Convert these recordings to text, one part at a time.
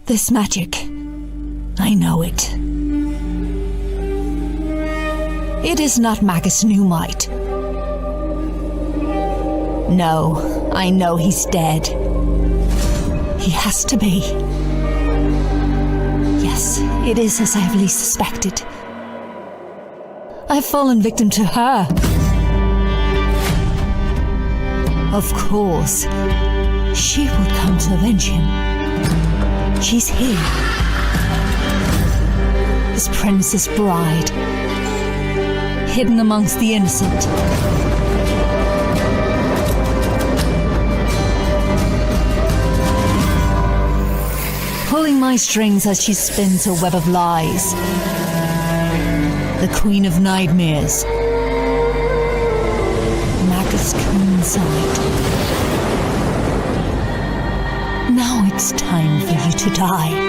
This magic, I know it. It is not Magus new might. No, I know he's dead. He has to be. Yes, it is as I have least suspected. I've fallen victim to her. Of course, she would come to avenge him. She's here. This prince's bride, hidden amongst the innocent. Pulling my strings as she spins her web of lies. The Queen of Nightmares. Magus Coincide. Now it's time for you to die.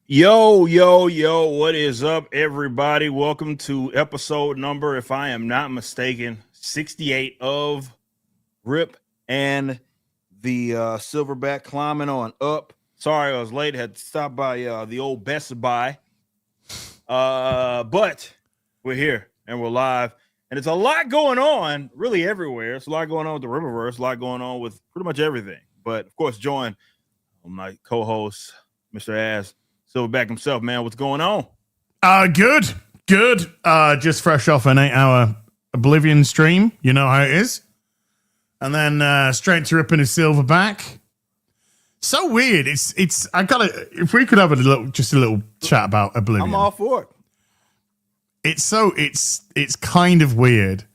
Yo, what is up, everybody? Welcome to episode number, if I am not mistaken, 68 of Rip and the Silverback climbing on up. Sorry I was late. Had to stop by the old Best Buy. But we're here and we're live. And it's a lot going on really everywhere. It's a lot going on with the Riververse, a lot going on with pretty much everything. But, of course, join my co-host, Mr. Ass. Silverback himself, man. What's going on? Good. Just fresh off an 8-hour Oblivion stream. You know how it is. And then straight to ripping a Silverback. So weird. It's. If we could have a little chat about Oblivion. I'm all for it. It's kind of weird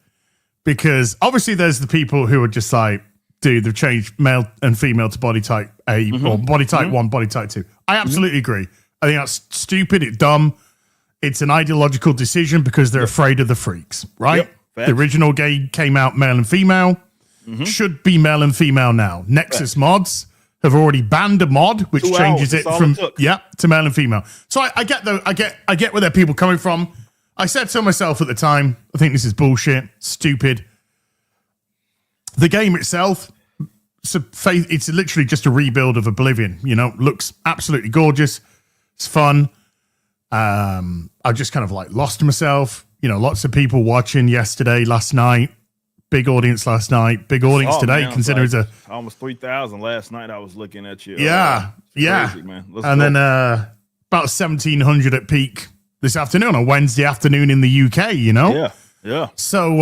because obviously there's the people who are just like, dude, they've changed male and female to body type A or body type 1, body type 2. I absolutely agree. I think that's stupid. It's dumb. It's an ideological decision because they're afraid of the freaks, right? Yep. The original game came out male and female. Should be male and female now. Nexus mods have already banned a mod which changes it from to male and female. So I get where their people coming from. I said so myself at the time. I think this is bullshit, stupid. The game itself, it's literally just a rebuild of Oblivion. You know, looks absolutely gorgeous. It's fun. I just kind of like lost myself. You know, lots of people watching yesterday, last night. Big audience last night. Big audience today, man, considering like it's almost 3,000 last night. I was looking at you. Yeah. Crazy, man. And then about 1,700 at peak this afternoon, on Wednesday afternoon in the UK, you know? Yeah. So,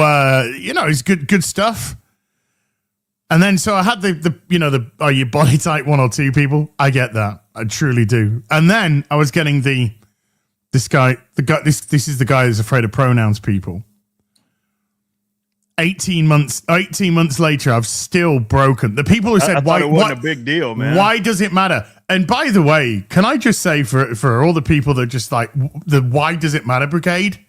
you know, it's good stuff. And then, so I had are you body type 1 or 2 people? I get that. I truly do. And then I was getting this is the guy who's afraid of pronouns people. 18 months later, I've still broken. The people who said, why it wasn't a big deal, man. Why does it matter? And by the way, can I just say for all the people that just like the why does it matter brigade?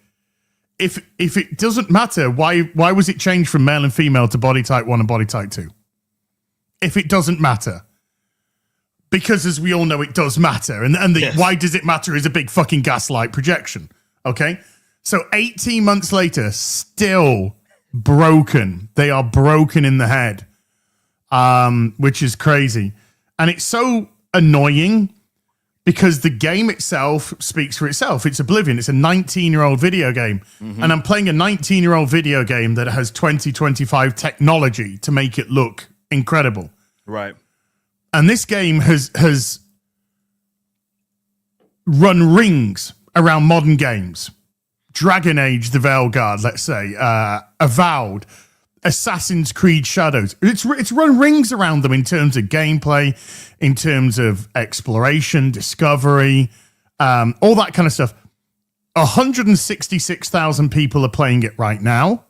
If it doesn't matter, why was it changed from male and female to body type 1 and body type 2? If it doesn't matter. Because as we all know, it does matter. And why does it matter is a big fucking gaslight projection. Okay? So 18 months later, still broken. They are broken in the head. Which is crazy. And it's so annoying because the game itself speaks for itself. It's Oblivion. It's a 19-year-old video game. And I'm playing a 19-year-old video game that has 2025 technology to make it look incredible. Right. And this game has run rings around modern games. Dragon Age, the Veilguard, let's say, Avowed, Assassin's Creed Shadows. It's run rings around them in terms of gameplay, in terms of exploration, discovery, all that kind of stuff. 166,000 people are playing it right now.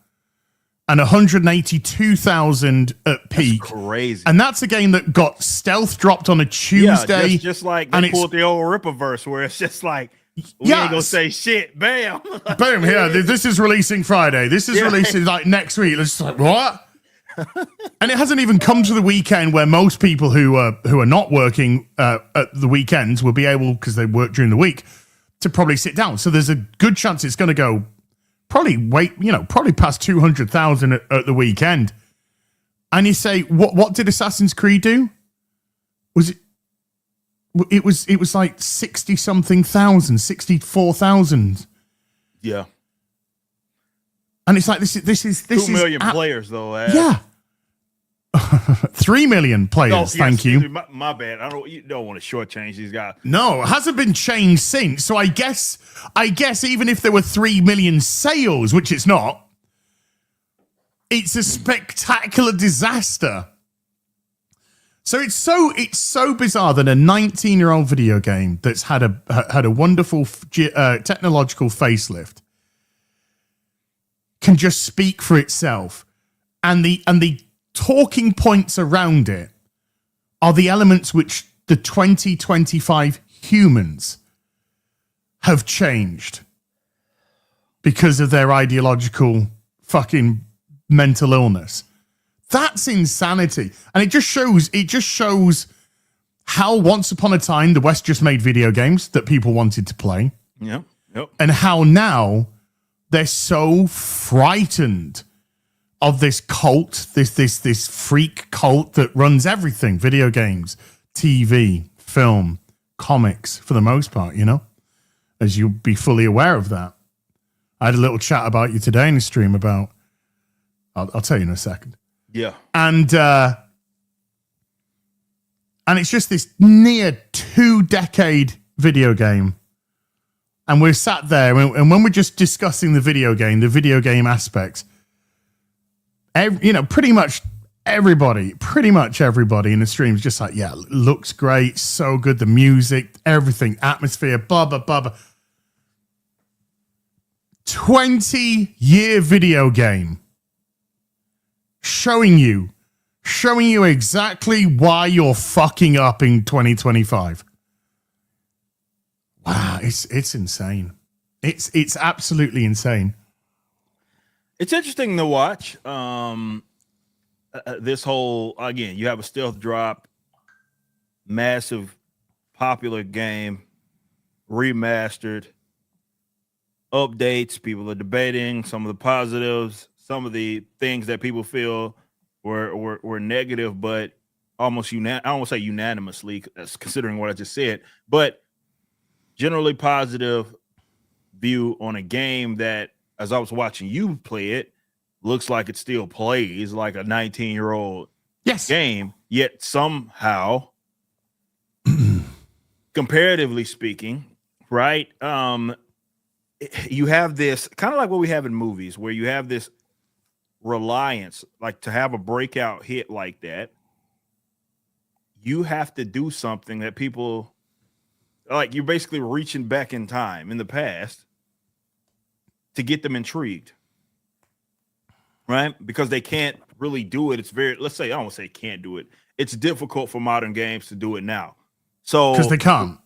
and 182,000 at peak. That's crazy. And that's a game that got stealth dropped on a Tuesday. Yeah, just like they pulled the old Rippaverse where it's just like, we ain't gonna say shit. Bam. Boom. Yeah, this is releasing Friday. This is releasing like next week. It's just like, what? And it hasn't even come to the weekend where most people who are not working at the weekends will be able, because they work during the week, to probably sit down. So there's a good chance it's going to go probably past 200,000 at the weekend. And you say, what did Assassin's Creed do? It was like 60 something thousand, 64,000. Yeah. And it's like this is 2 million players though. Yeah. 3 million players. Thank you. My bad. You don't want to shortchange these guys. No, it hasn't been changed since. So I guess even if there were 3 million sales, which it's not, it's a spectacular disaster. So it's so bizarre that a 19-year-old video game that's had a wonderful technological facelift can just speak for itself, and the talking points around it are the elements which the 2025 humans have changed because of their ideological fucking mental illness. That's insanity. And it just shows how once upon a time the West just made video games that people wanted to play. Yep. And how now they're so frightened of this cult, this freak cult that runs everything: video games, TV, film, comics, for the most part, as you'll be fully aware of that. I had a little chat about you today in the stream about, I'll tell you in a second. Yeah. And it's just this near 2-decade video game. And we're sat there, and when we're just discussing the video game aspects, pretty much everybody in the stream is just like, yeah, looks great, so good, the music, everything, atmosphere, blah, blah, blah, blah. 20-year video game showing you exactly why you're fucking up in 2025. Wow, it's insane. It's absolutely insane. It's interesting to watch. This whole, again, you have a stealth drop, massive, popular game, remastered, updates. People are debating some of the positives, some of the things that people feel were negative, but almost I don't want to say unanimously, considering what I just said, but generally positive view on a game that, as I was watching you play it, looks like it still plays like a 19-year-old game, yet somehow, comparatively speaking, right? You have this kind of like what we have in movies, where you have this reliance, like to have a breakout hit like that, you have to do something that people, like, you're basically reaching back in time in the past to get them intrigued, right? Because they can't really do it. It's very, let's say, I don't want to say can't do it. It's difficult for modern games to do it now. So because they can't.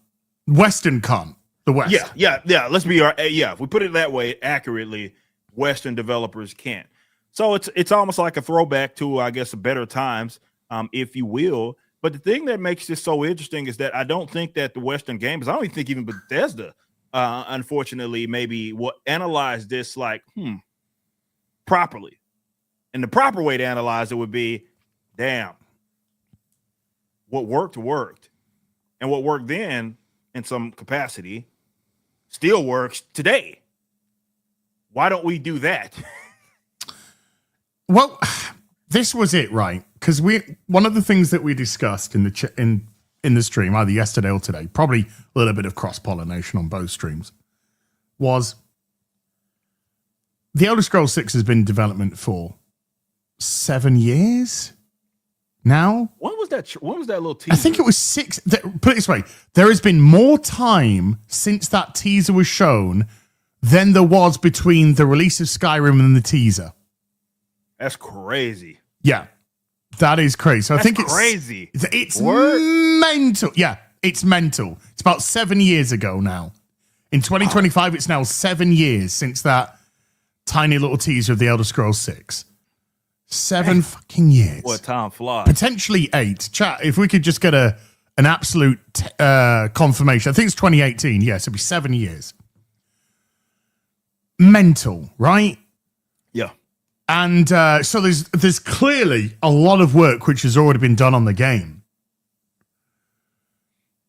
Western can't. The West. Yeah. Let's be if we put it that way accurately, Western developers can't. So it's almost like a throwback to, I guess, better times, if you will. But the thing that makes this so interesting is that I don't think that the Western games, I don't even think even Bethesda, unfortunately, maybe will analyze this like, properly. And the proper way to analyze it would be, damn, what worked. And what worked then in some capacity still works today. Why don't we do that? Well, this was it, right? Because one of the things that we discussed in the stream, either yesterday or today, probably a little bit of cross-pollination on both streams, was The Elder Scrolls 6 has been in development for 7 years now. When was that little teaser? I think it was 6. Put it this way, there has been more time since that teaser was shown than there was between the release of Skyrim and the teaser. That's crazy. Yeah, that is crazy. So I think crazy. It's mental. Yeah, it's mental. It's about 7 years ago now. In 2025, it's now 7 years since that tiny little teaser of the Elder Scrolls 6. 7 fucking years. What time flies? Potentially 8. Chat, if we could just get an absolute confirmation. I think it's 2018. Yes, it'll be 7 years. Mental, right? Yeah. And so there's clearly a lot of work which has already been done on the game.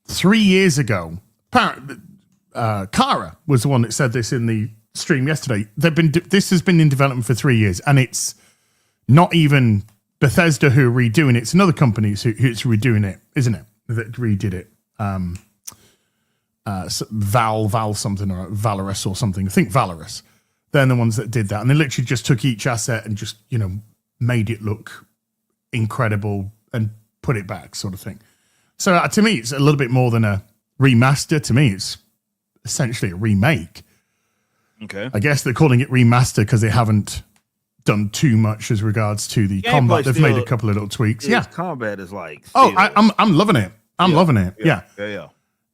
3 years ago, apparently, Kara was the one that said this in the stream yesterday. This has been in development for 3 years, and it's not even Bethesda who are redoing it. It's another company who's redoing it, isn't it? That redid it. Val something or Valorous or something. I think Valorous. They're the ones that did that, and they literally just took each asset and just made it look incredible and put it back, sort of thing. So to me, it's a little bit more than a remaster. To me, it's essentially a remake. Okay. I guess they're calling it remaster because they haven't done too much as regards to the combat. They've made a couple of little tweaks. Yeah. Combat is like. Oh, I'm loving it. I'm loving it. Yeah.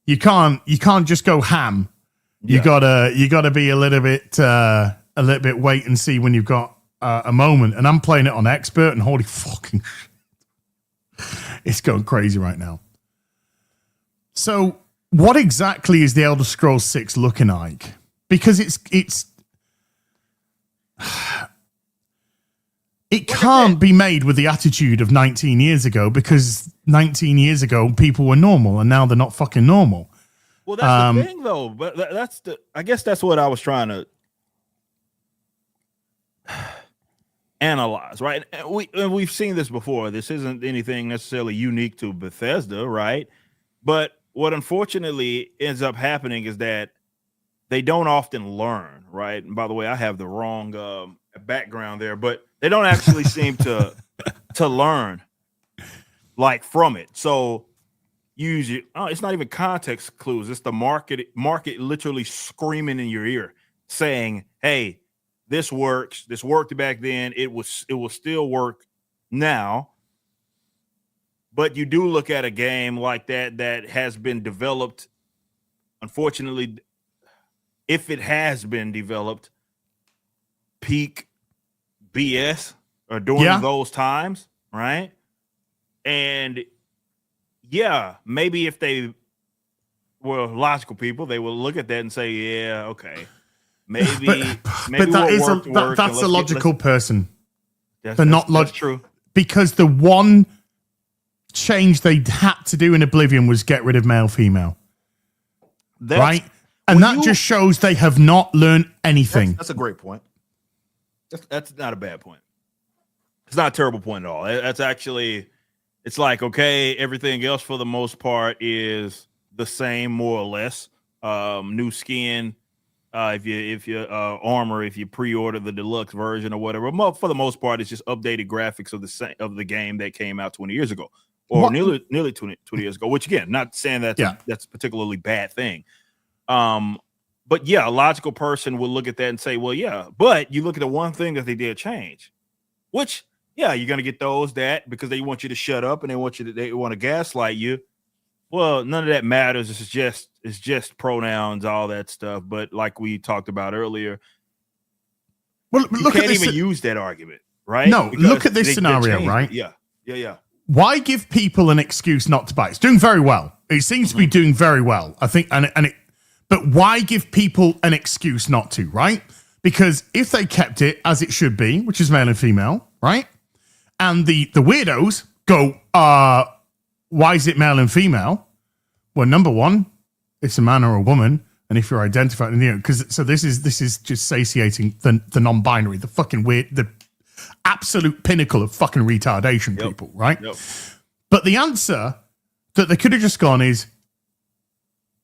You can't just go ham. You gotta be a little bit wait and see when you've got a moment. And I'm playing it on expert, and holy fucking shit, it's going crazy right now. So, what exactly is the Elder Scrolls 6 looking like? Because it can't be made with the attitude of 19 years ago, because 19 years ago people were normal and now they're not fucking normal. Well, that's the thing, though. But I guess that's what I was trying to analyze, right? And we've seen this before. This isn't anything necessarily unique to Bethesda, right? But what unfortunately ends up happening is that they don't often learn, right? And by the way, I have the wrong background there, but they don't actually seem to learn like from it. So usually, it's not even context clues. It's the market literally screaming in your ear saying, hey, this works. This worked back then. It will still work now. But you do look at a game like that has been developed. Unfortunately, if it has been developed, peak BS or during those times, right? And yeah, maybe if they were logical people, they will look at that and say, yeah, okay. Maybe that's a logical person. They're not logical. True. Because the one change they had to do in Oblivion was get rid of male female. Right? And that just shows they have not learned anything. That's a great point. That's not a bad point. It's not a terrible point at all. That's actually, it's like, okay, everything else for the most part is the same, more or less. New skin, if you armor, if you pre-order the deluxe version or whatever. For the most part, it's just updated graphics of the game that came out 20 years ago, or nearly 20 years ago. Which again, not saying that's a particularly bad thing. But yeah, a logical person would look at that and say, well, yeah, but you look at the one thing that they did change, which, yeah, you're going to get those because they want you to shut up and they want to gaslight you. Well, none of that matters. It's just pronouns, all that stuff. But like we talked about earlier, well, you can't even use that argument, right? No, because look at this scenario, right? Yeah. Why give people an excuse not to buy? It's doing very well. It seems to be doing very well, I think, but why give people an excuse not to, right? Because if they kept it as it should be, which is male and female, right? And the weirdos go, why is it male and female? Well, number one, it's a man or a woman. And if you're identified, so this is just satiating the non-binary, the fucking weird, the absolute pinnacle of fucking retardation, people, right? Yep. But the answer that they could have just gone is,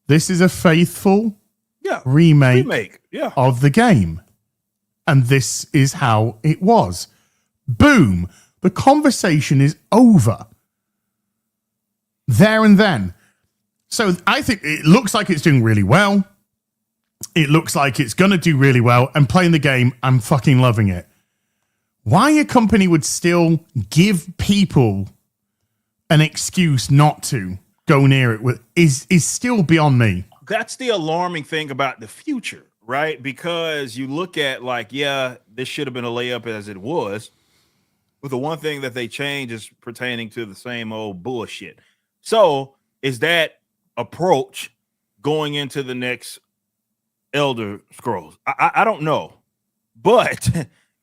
this is a faithful remake of the game. And this is how it was. Boom. The conversation is over. There and then. So I think it looks like it's doing really well. It looks like it's going to do really well. And playing the game, I'm fucking loving it. why a company would still give people an excuse not to go near it is still beyond me. That's the alarming thing about the future, right? Because you look at like, yeah, this should have been a layup as it was. But the one thing that they change is pertaining to the same old bullshit. So is that approach going into the next Elder Scrolls? I don't know, but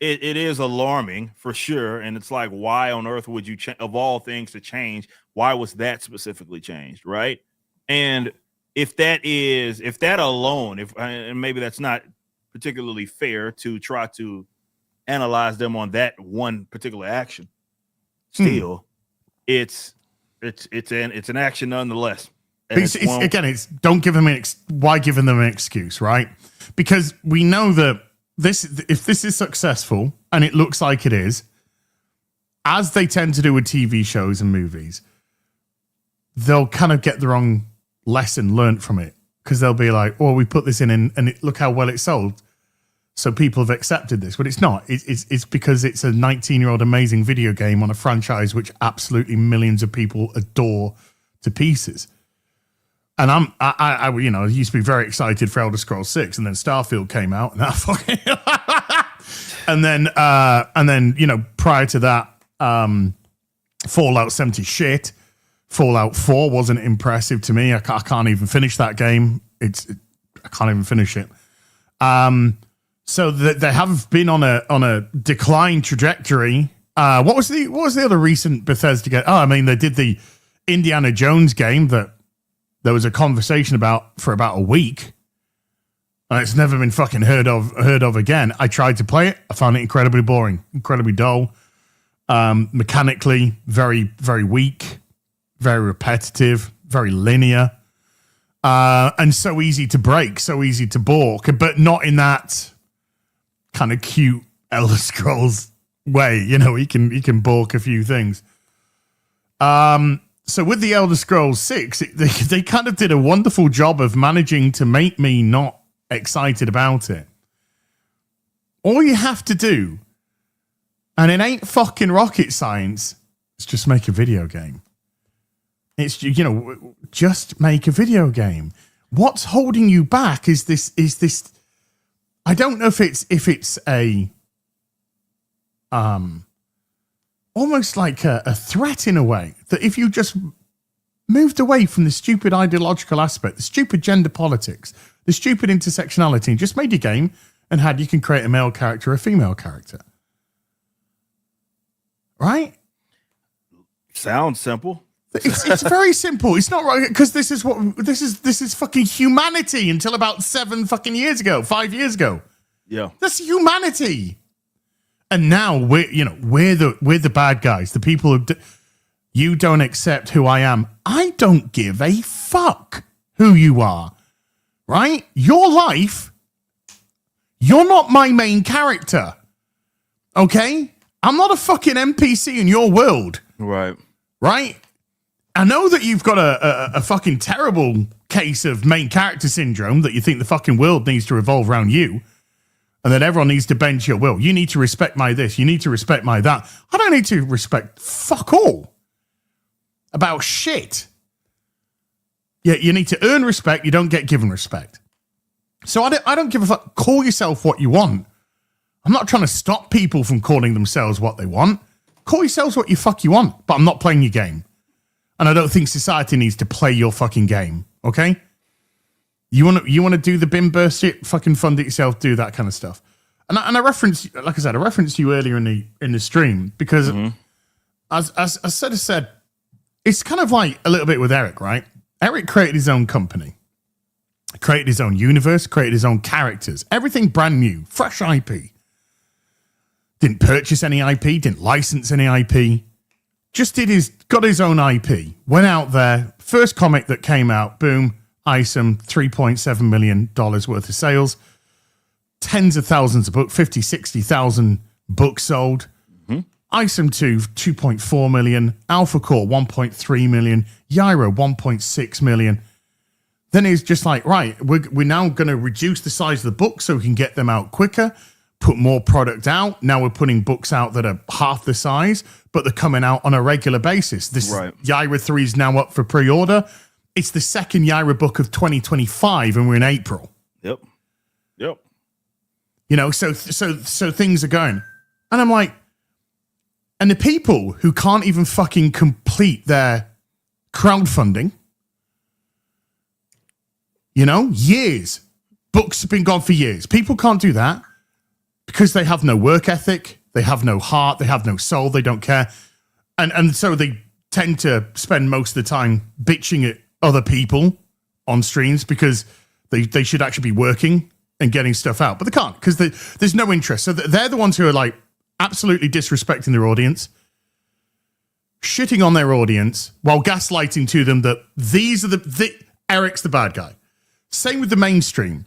it is alarming for sure. And it's like, why on earth would you of all things to change? Why was that specifically changed? Right. And if that alone, and maybe that's not particularly fair to try to analyze them on that one particular action, still it's an action nonetheless. It's don't give them why giving them an excuse, right? Because we know that if this is successful, and it looks like it is, as they tend to do with TV shows and movies, they'll kind of get the wrong lesson learned from it, because they'll be like, oh, we put this in and look how well it sold, so people have accepted this. But it's not. It's because it's a 19-year-old amazing video game on a franchise which absolutely millions of people adore to pieces. And I used to be very excited for Elder Scrolls 6, and then Starfield came out, and that fucking and then prior to that, Fallout 70 shit. Fallout 4 wasn't impressive to me. I can't even finish that game. I can't even finish it. So they have been on a decline trajectory. What was the other recent Bethesda game? Oh, I mean, they did the Indiana Jones game that there was a conversation about for about a week, and it's never been fucking heard of again. I tried to play it. I found it incredibly boring, incredibly dull, mechanically very, very weak, very repetitive, very linear, and so easy to break, so easy to balk, but not in that kind of cute Elder Scrolls way. You can balk a few things. So with the Elder Scrolls 6, they kind of did a wonderful job of managing to make me not excited about it. All you have to do, and it ain't fucking rocket science, is just make a video game. It's, just make a video game. What's holding you back is this. I don't know if it's a almost like a threat in a way, that if you just moved away from the stupid ideological aspect, the stupid gender politics, the stupid intersectionality, and just made your game and you can create a male character or a female character. Right? Sounds simple. It's very simple. It's not right, because this is fucking humanity until about 5 years ago. Yeah. That's humanity. And now we're the bad guys, the people who you don't accept who I am. I don't give a fuck who you are, right? Your life, you're not my main character, okay? I'm not a fucking NPC in your world. Right. I know that you've got a fucking terrible case of main character syndrome, that you think the fucking world needs to revolve around you, and that everyone needs to bend your will. You need to respect my this. You need to respect my that. I don't need to respect fuck all about shit. Yeah, you need to earn respect. You don't get given respect. So I don't give a fuck. Call yourself what you want. I'm not trying to stop people from calling themselves what they want. Call yourselves what you fuck you want, but I'm not playing your game. And I don't think society needs to play your fucking game, okay? You want to do the bin burst shit, fucking fund it yourself, do that kind of stuff. And I referenced, like I said, I referenced you earlier in the stream because, as I said, it's kind of like a little bit with Eric, right? Eric created his own company, created his own universe, created his own characters, everything brand new, fresh IP. Didn't purchase any IP, didn't license any IP. Just got his own IP. Went out there, first comic that came out, boom, ISOM, $3.7 million worth of sales. Tens of thousands of books, 50, 60,000 books sold. ISOM 2, 2.4 million. Alpha Core, 1.3 million. Gyro, 1.6 million. Then it's just like, right, we're now going to reduce the size of the book so we can get them out quicker. put more product out. Now we're putting books out that are half the size, but they're coming out on a regular basis. This Yaira 3 is now up for pre-order. It's the second Yaira book of 2025, and we're in April. Yep. You know, so things are going. And I'm like, and the people who can't even fucking complete their crowdfunding, you know, years. Books have been gone for years. People can't do that because they have no work ethic, they have no heart, they have no soul, they don't care. And so they tend to spend most of the time bitching at other people on streams because they should actually be working and getting stuff out. But they can't because there's no interest. So they're the ones who are like absolutely disrespecting their audience, shitting on their audience while gaslighting to them that these are Eric's the bad guy. Same with the mainstream.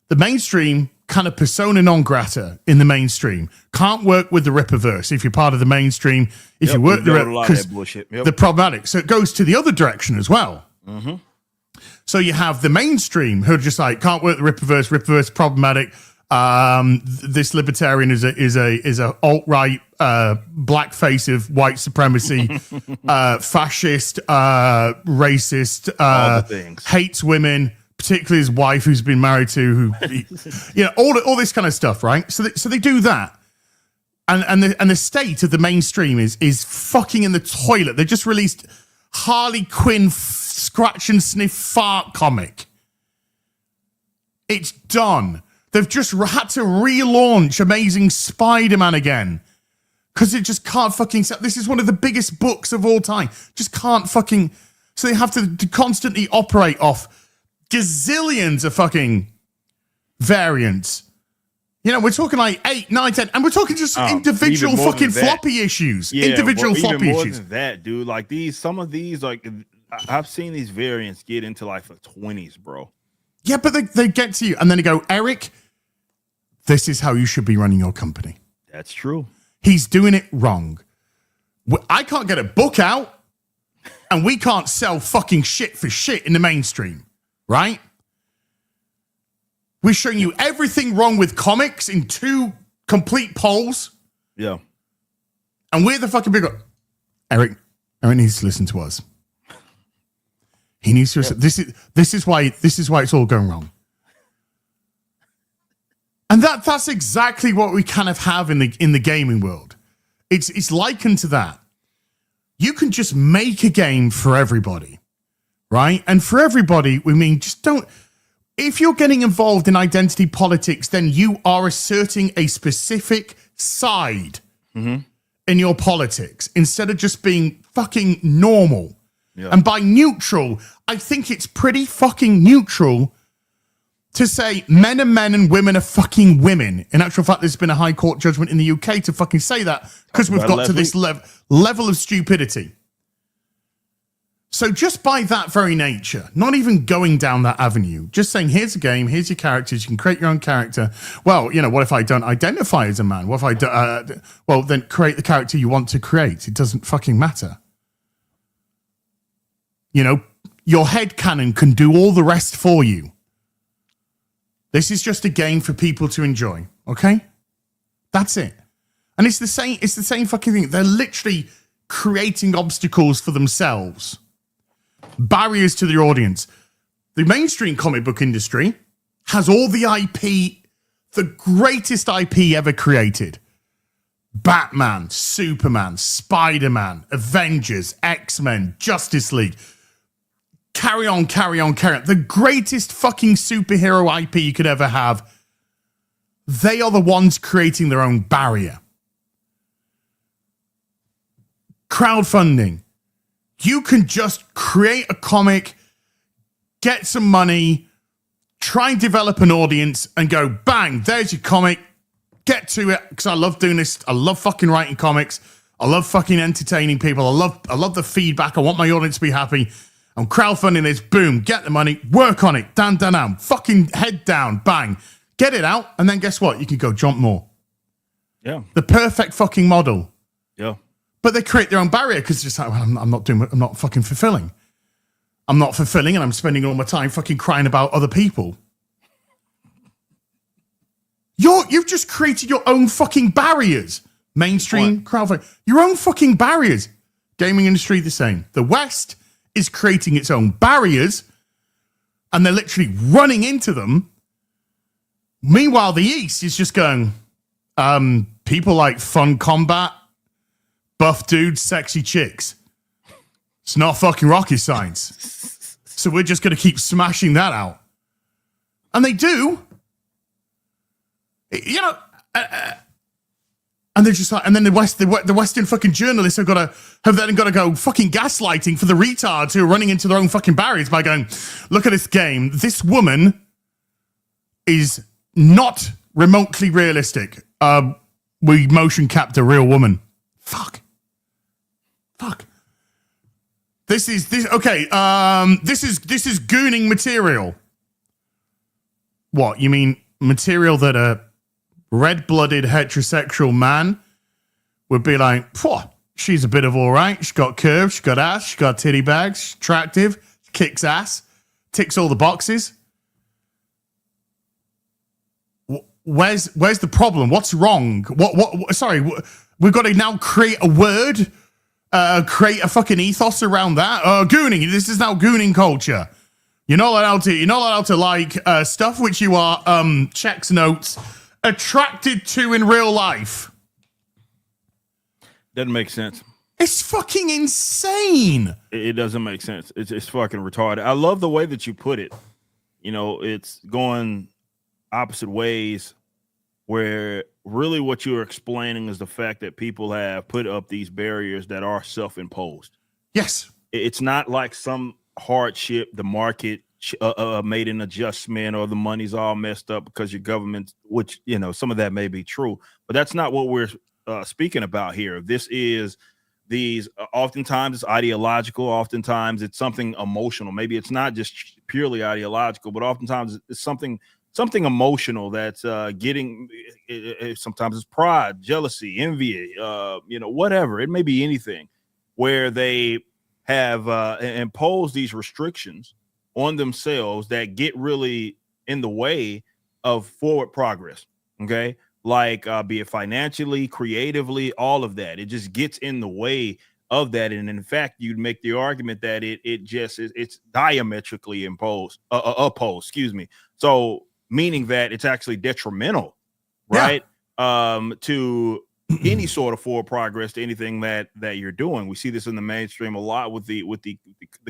The mainstream kind of persona non grata in the mainstream can't work with the Rippaverse if you're part of the mainstream. If you work the because they're problematic. So it goes to the other direction as well. Mm-hmm. So you have the mainstream who are just like can't work the Rippaverse. Rippaverse problematic. This libertarian is a alt-right blackface of white supremacy, fascist, racist, hates women, particularly his wife who's been married to, all this kind of stuff, right? So they do that, and the state of the mainstream is fucking in the toilet. They just released Harley Quinn scratch and sniff fart comic. It's done. They've just had to relaunch Amazing Spider-Man again because it just can't fucking sell. This is one of the biggest books of all time. Just can't fucking. So they have to constantly operate off gazillions of fucking variants. You know, we're talking like 8, 9, 10, and we're talking just individual fucking floppy issues. Yeah, individual floppy more issues. Than that, dude. Like some of these, like I've seen these variants get into like the 20s, bro. Yeah, but they get to you, and then they go, Eric, this is how you should be running your company. That's true. He's doing it wrong. I can't get a book out, and we can't sell fucking shit for shit in the mainstream, right? We're showing you everything wrong with comics in 2 complete polls. Yeah. And we're the fucking big... Eric needs to listen to us. He needs to... Yep. This is why it's all going wrong. And that's exactly what we kind of have in the gaming world. It's likened to that. You can just make a game for everybody, right? And for everybody, we mean just don't... If you're getting involved in identity politics, then you are asserting a specific side in your politics instead of just being fucking normal. Yeah. And by neutral, I think it's pretty fucking neutral to say men are men and women are fucking women. In actual fact, there's been a high court judgment in the UK to fucking say that because we've got to this level of stupidity. So just by that very nature, not even going down that avenue, just saying, here's a game, here's your characters, you can create your own character. Well, you know, what if I don't identify as a man? What if I do, well, then create the character you want to create. It doesn't fucking matter. You know, your headcanon can do all the rest for you. This is just a game for people to enjoy, okay? That's it. And it's the same fucking thing. They're literally creating obstacles for themselves. Barriers to the audience. The mainstream comic book industry has all the IP, the greatest IP ever created. Batman, Superman, Spider-Man, Avengers, X-Men, Justice League. Carry on. The greatest fucking superhero IP you could ever have. They are the ones creating their own barrier. Crowdfunding. You can just create a comic, get some money, try and develop an audience, and go, bang, there's your comic. Get to it, because I love doing this. I love fucking writing comics. I love fucking entertaining people. I love the feedback. I want my audience to be happy. I'm crowdfunding this. Boom, get the money, work on it. Down. Fucking head down, bang. Get it out, and then guess what? You can go jump more. Yeah. The perfect fucking model. Yeah. But they create their own barrier because it's just like, well, I'm not fucking fulfilling. I'm not fulfilling, and I'm spending all my time fucking crying about other people. You've just created your own fucking barriers. Mainstream crowdfunding, your own fucking barriers. Gaming industry the same. The West is creating its own barriers, and they're literally running into them. Meanwhile, the East is just going, people like fun combat, buff dudes, sexy chicks. It's not fucking rocket science. So we're just going to keep smashing that out. And they do. You know, and they're just like, and then the Western fucking journalists have then got to go fucking gaslighting for the retards who are running into their own fucking barriers by going, look at this game. This woman is not remotely realistic. We motion capped a real woman. Fuck. This is gooning material. What, you mean material that a red-blooded heterosexual man would be like, she's a bit of all right. She's got curves, she's got ass, she's got titty bags, she's attractive, kicks ass, ticks all the boxes. Where's the problem? What's wrong? Sorry, we've got to now create a word, create a fucking ethos around that. Gooning. This is now gooning culture. You're not allowed to like stuff which you are checks notes attracted to in real life. Doesn't make sense. It's fucking insane. It doesn't make sense. It's fucking retarded. I love the way that you put it. You know, it's going opposite ways, where really what you're explaining is the fact that people have put up these barriers that are self-imposed. Yes. It's not like some hardship, the market made an adjustment, or the money's all messed up because your government, which, you know, some of that may be true, but that's not what we're speaking about here. This is these, oftentimes it's ideological, oftentimes it's something emotional. Maybe it's not just purely ideological, but oftentimes it's something emotional that's getting, sometimes it's pride, jealousy, envy, whatever. It may be anything, where they have imposed these restrictions on themselves that get really in the way of forward progress. Okay. Like be it financially, creatively, all of that. It just gets in the way of that. And in fact, you'd make the argument that it's diametrically opposed, excuse me. So meaning that it's actually detrimental, right? Yeah. To any sort of forward progress, to anything that you're doing. We see this in the mainstream a lot with the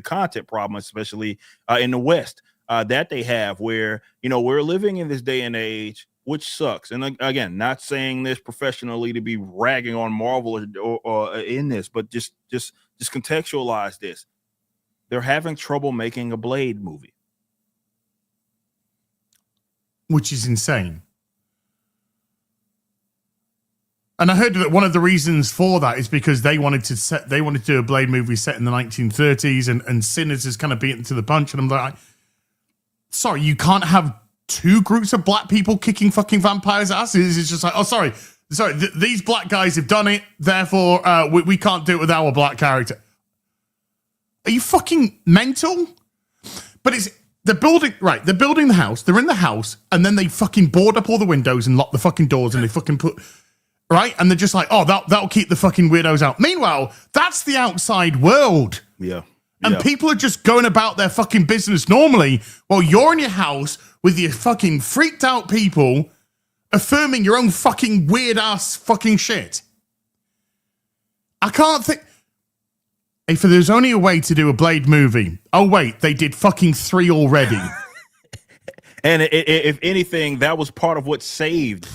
content problem, especially in the West, that they have, where, you know, we're living in this day and age, which sucks. And again, not saying this professionally to be ragging on Marvel or in this, but just contextualize this. They're having trouble making a Blade movie, which is insane. And I heard that one of the reasons for that is because they wanted to do a Blade movie set in the 1930s, and Sinners is kind of beaten to the punch. And I'm like, sorry, you can't have two groups of black people kicking fucking vampires' asses. It's just like, sorry, these black guys have done it, therefore we can't do it with our black character. Are you fucking mental? But they're building the house, they're in the house, and then they fucking board up all the windows and lock the fucking doors, and they fucking put... Right? And they're just like, that'll keep the fucking weirdos out. Meanwhile, that's the outside world. Yeah. And people are just going about their fucking business normally while you're in your house with your fucking freaked out people affirming your own fucking weird ass fucking shit. I can't think... If there's only a way to do a Blade movie... Oh, wait, they did fucking 3 already. And if anything, that was part of what saved...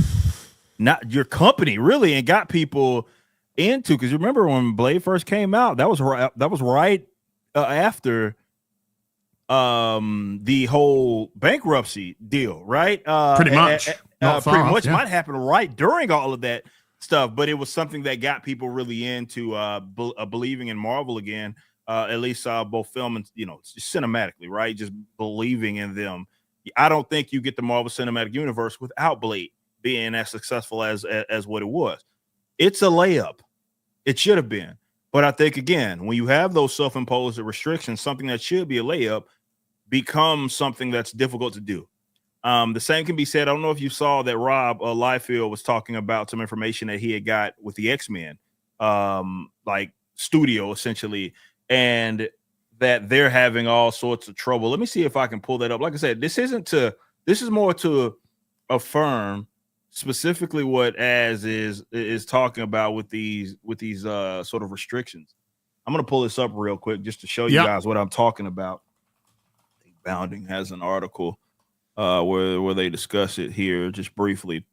not your company, really, and got people into, because you remember when Blade first came out, that was right after the whole bankruptcy deal, right? Pretty much. Might happen right during all of that stuff, but it was something that got people really into believing in Marvel again, at least both film and, cinematically, right? Just believing in them. I don't think you get the Marvel Cinematic Universe without Blade being as successful as what it was. It's a layup. It should have been. But I think, again, when you have those self-imposed restrictions, something that should be a layup becomes something that's difficult to do. The same can be said. I don't know if you saw that Rob Liefeld was talking about some information that he had got with the X-Men, like studio essentially, and that they're having all sorts of trouble. Let me see if I can pull that up. Like I said, this is more to affirm specifically what Az is talking about with these sort of restrictions. I'm going to pull this up real quick just to show you guys what I'm talking about. I think Bounding has an article where they discuss it here just briefly.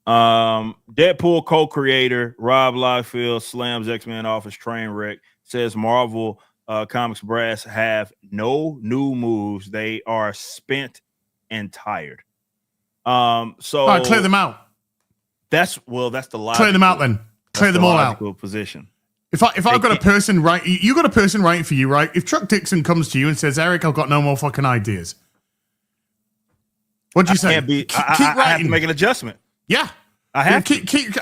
Deadpool co-creator Rob Liefeld slams X-Men off his train wreck, says Marvel Comics brass have no new moves. They are spent and tired. So all right, clear them out. That's the logical, clear them out then. Clear them all out. Position. If I've got a person right, you got a person writing for you, right? If Chuck Dixon comes to you and says, "Eric, I've got no more fucking ideas," what'd you say? Keep writing. I have to make an adjustment. Yeah, I have.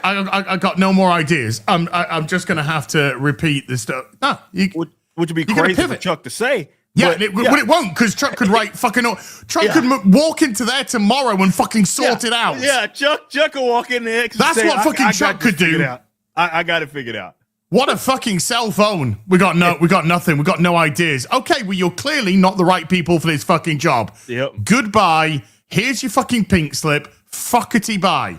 I got no more ideas. I'm just gonna have to repeat this stuff. No, which would be crazy for Chuck to say. Yeah, but it won't, because Chuck could write fucking. Chuck could walk into there tomorrow and fucking sort it out. Yeah, Chuck could walk in there. That's say, what fucking Chuck could do. I got it figured out. What a fucking cell phone. We got nothing. We got no ideas. Okay, well, you're clearly not the right people for this fucking job. Yep. Goodbye. Here's your fucking pink slip. Fuckety bye.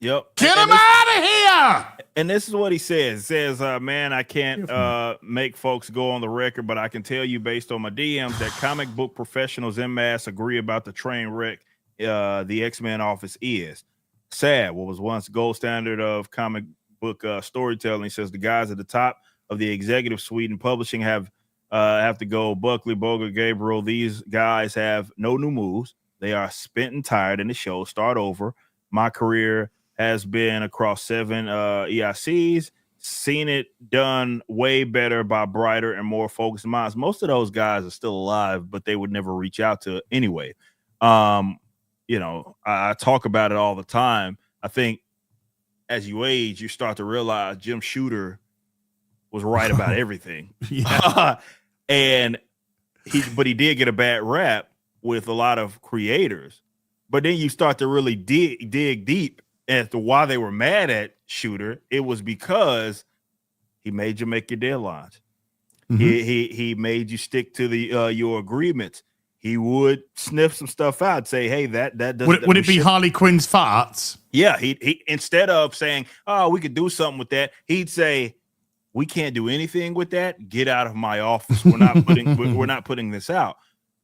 Yep. Get him out of here. And this is what he says. He says, man, I can't make folks go on the record, but I can tell you based on my DMs that comic book professionals en masse agree about the train wreck the X-Men office is. Sad. What was once gold standard of comic book storytelling. He says the guys at the top of the executive suite and publishing have to go. Buckley, Bogart, Gabriel. These guys have no new moves. They are spent and tired in the show. Start over. My career has been across 7 EICs. Seen it done way better by brighter and more focused minds. Most of those guys are still alive, but they would never reach out to anyway. I talk about it all the time. I think as you age, you start to realize Jim Shooter was right about everything. And he did get a bad rap with a lot of creators. But then you start to really dig deep as to why they were mad at Shooter. It was because he made you make your deadlines. Mm-hmm. He made you stick to the your agreements. He would sniff some stuff out, say, "Hey, that doesn't." Would it be Harley Quinn's farts? Yeah, he instead of saying, "Oh, we could do something with that," he'd say, "We can't do anything with that. Get out of my office. We're not putting this out."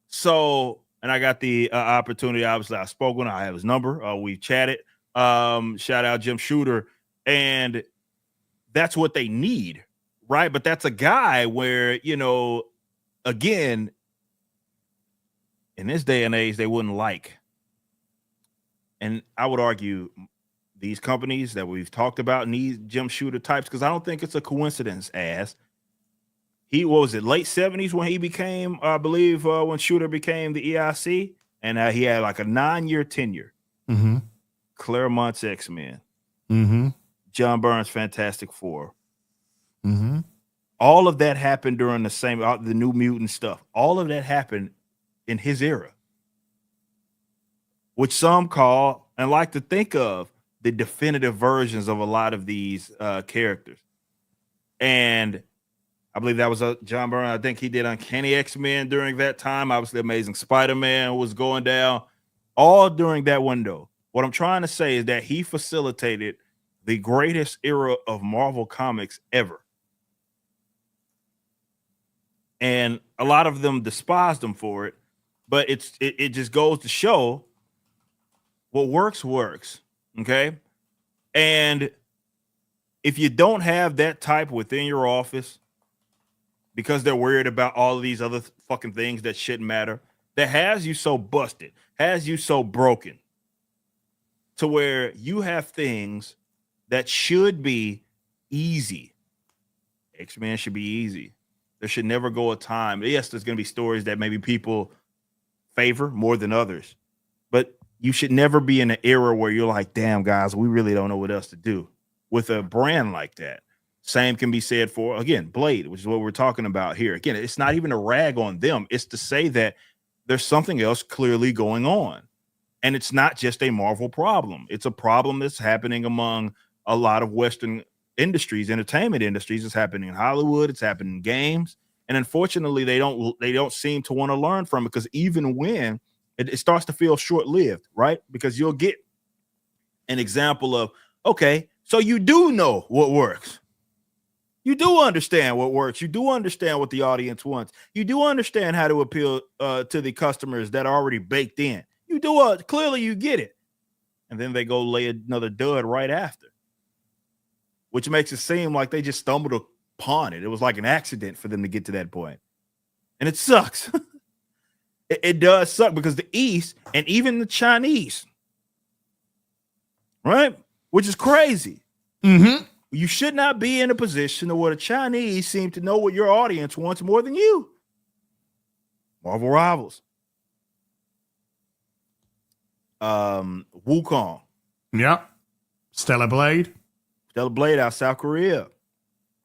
So, and I got the opportunity. Obviously, I spoke with him. I have his number. We chatted. Shout out Jim Shooter, and that's what they need, right? But that's a guy where again. In this day and age, they wouldn't like. And I would argue these companies that we've talked about need Jim Shooter types, because I don't think it's a coincidence as what was it, late 70s when he became, I believe, when Shooter became the EIC, and he had like a 9-year tenure. Mm-hmm. Claremont's X-Men. Mm-hmm. John Byrne's Fantastic Four. Mm-hmm. All of that happened during the New Mutant stuff. All of that happened in his era, which some call and like to think of the definitive versions of a lot of these characters. And I believe that was John Byrne. I think he did Uncanny X-Men during that time. Obviously, Amazing Spider-Man was going down all during that window. What I'm trying to say is that he facilitated the greatest era of Marvel Comics ever. And a lot of them despised him for it. But it just goes to show what works. Okay. And if you don't have that type within your office because they're worried about all of these other fucking things that shouldn't matter, that has you so busted, has you so broken to where you have things that should be easy. X-Men should be easy. There should never go a time. Yes, there's going to be stories that maybe people favor more than others, but you should never be in an era where you're like, damn guys, we really don't know what else to do with a brand like that. Same can be said for, again, Blade, which is what we're talking about here. Again, it's not even a rag on them. It's to say that there's something else clearly going on. And it's not just a Marvel problem. It's a problem that's happening among a lot of Western industries, entertainment industries. It's happening in Hollywood. It's happening in games. And unfortunately, they don't seem to want to learn from it, because even when it starts to feel short-lived, right? Because you'll get an example of, okay, so you do know what works. You do understand what works. You do understand what the audience wants. You do understand how to appeal to the customers that are already baked in. You do clearly you get it. And then they go lay another dud right after, which makes it seem like they just stumbled upon it. It was like an accident for them to get to that point. And it sucks. It does suck, because the East and even the Chinese, right? Which is crazy. Mm-hmm. You should not be in a position where the Chinese seem to know what your audience wants more than you. Marvel Rivals. Wukong. Yeah. Stellar Blade out South Korea.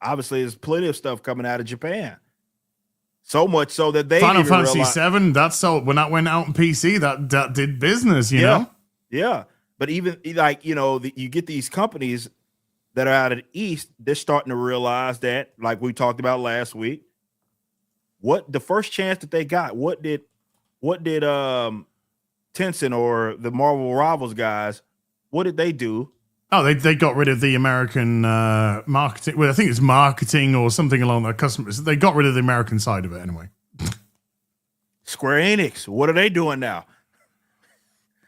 Obviously, there's plenty of stuff coming out of Japan. So much so that they Final Fantasy VII, that's sold when that went out on PC, that did business, you know? Yeah. But even like, you get these companies that are out of the East, they're starting to realize that, like we talked about last week, what the first chance that they got, what did Tencent or the Marvel Rivals guys, what did they do? Oh, they got rid of the American marketing. Well, I think it's marketing or something along that customers. They got rid of the American side of it anyway. Square Enix, what are they doing now?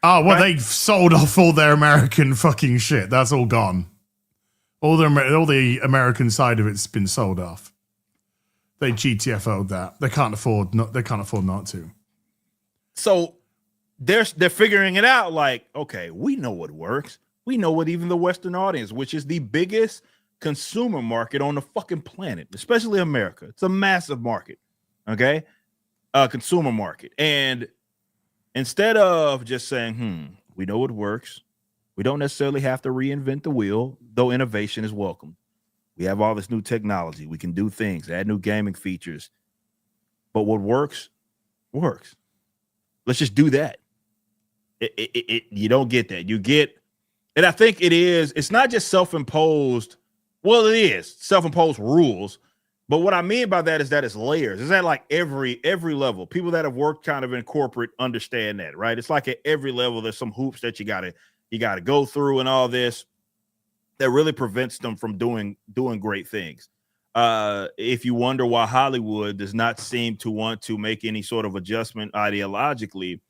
Oh, well, they've sold off all their American fucking shit. That's all gone. All the American side of it's been sold off. They GTFO'd that. They can't afford not to. So they're figuring it out. Like, okay, we know what works. We know what even the Western audience, which is the biggest consumer market on the fucking planet, especially America. It's a massive market. Okay, consumer market. And instead of just saying, we know what works. We don't necessarily have to reinvent the wheel, though innovation is welcome. We have all this new technology. We can do things, add new gaming features. But what works. Let's just do that. You don't get that. You get, and I think it's not just self-imposed. Well, it is self-imposed rules. But what I mean by that is that it's layers. It's at like every level. People that have worked kind of in corporate understand that, right? It's like at every level, there's some hoops that you gotta go through and all this that really prevents them from doing great things. If you wonder why Hollywood does not seem to want to make any sort of adjustment ideologically,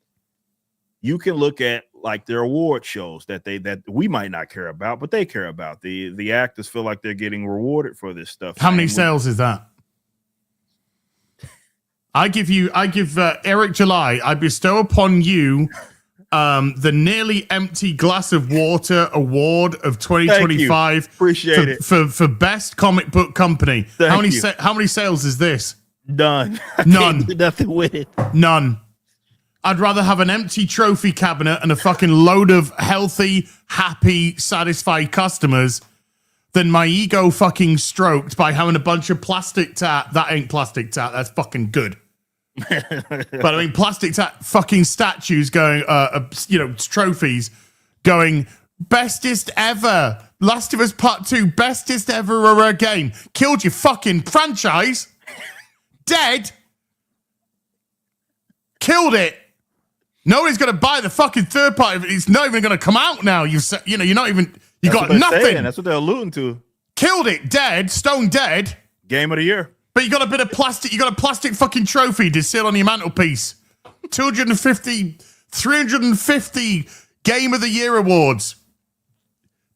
you can look at like their award shows that we might not care about, but they care about. The actors feel like they're getting rewarded for this stuff. How many sales is that? I give Eric July, I bestow upon you the nearly empty glass of water award of 2025. Appreciate it. For best comic book company. How many sales is this? None. None. Do nothing with it. None. I'd rather have an empty trophy cabinet and a fucking load of healthy, happy, satisfied customers than my ego fucking stroked by having a bunch of plastic tat. That ain't plastic tat. That's fucking good. But I mean, plastic tat fucking statues going, trophies going, bestest ever. Last of Us Part 2, bestest ever game. Killed your fucking franchise. Dead. Killed it. Nobody's going to buy the fucking third party. It's not even going to come out now. You're not even, got nothing. Saying. That's what they're alluding to. Killed it. Dead. Stone dead. Game of the year. But you got a bit of plastic. You got a plastic fucking trophy to sit on your mantelpiece. 350 Game of the Year awards.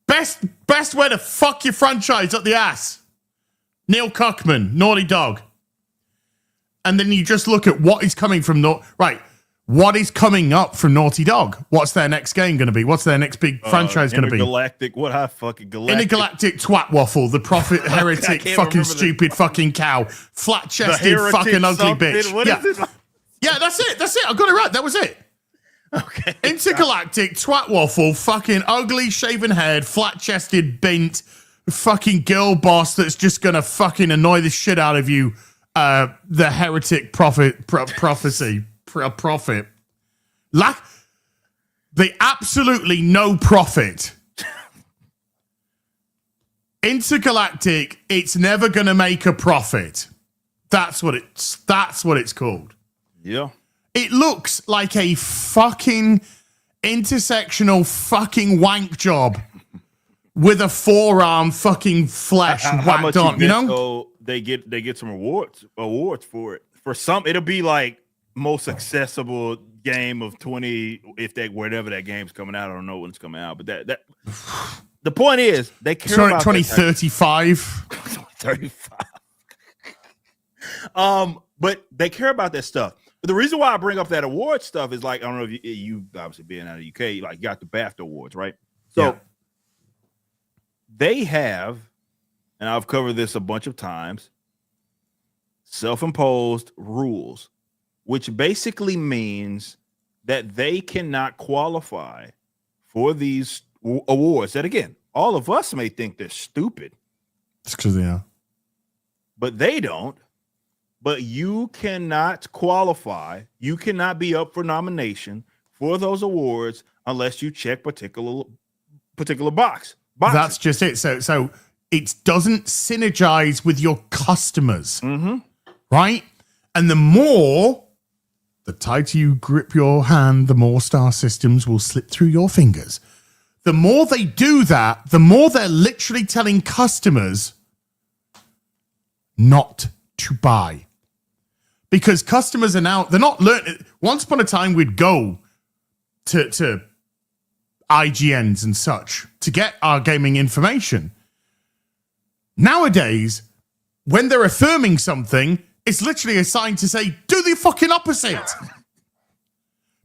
Best way to fuck your franchise up the ass. Neil Cuckman, Naughty Dog. And then you just look at what is coming from what is coming up from Naughty Dog? What's their next game going to be? What's their next big franchise going to be? Intergalactic Twat Waffle, the prophet, heretic, fucking stupid fucking cow, flat-chested fucking ugly bitch. What is it? Yeah, that's it. I got it right. That was it. Okay. Intergalactic Twat Waffle, fucking ugly, shaven-haired, flat-chested, bent, fucking girl boss that's just going to fucking annoy the shit out of you. The heretic prophecy. profit. They absolutely no profit. Intergalactic, it's never going to make a profit. That's what it's called. Yeah. It looks like a fucking intersectional fucking wank job with a forearm fucking flesh whacked on, you know? So they get some awards for it. For some, it'll be like most accessible game of 20 whenever that game's coming out. I don't know when it's coming out, but that the point is they care about 2035. 2035. But they care about that stuff. But the reason why I bring up that award stuff is like, I don't know if you obviously being out of the UK, like you got the BAFTA awards, right? So they have, and I've covered this a bunch of times, self-imposed rules, which basically means that they cannot qualify for these awards that, again, all of us may think they're stupid. It's because they are. But they don't. But you cannot qualify. You cannot be up for nomination for those awards unless you check particular boxes. That's just it. So it doesn't synergize with your customers, right? And the tighter you grip your hand, the more star systems will slip through your fingers. The more they do that, the more they're literally telling customers not to buy. Because customers are now, they're not learning. Once upon a time, we'd go to IGNs and such to get our gaming information. Nowadays, when they're affirming something, it's literally a sign to say, do the fucking opposite.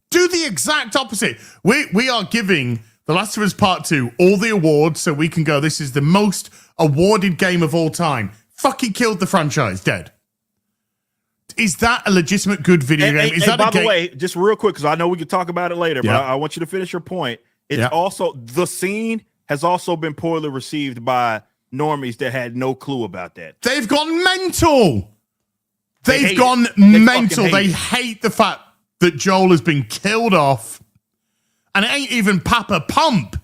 Do the exact opposite. We are giving The Last of Us Part 2 all the awards so we can go, this is the most awarded game of all time. Fucking killed the franchise, dead. Is that a legitimate good video game? Is that by the way, just real quick, because I know we can talk about it later, but I want you to finish your point. It's also, the scene has also been poorly received by normies that had no clue about that. They've gone mental. They've gone mental. They hate the fact that Joel has been killed off. And it ain't even Papa Pump.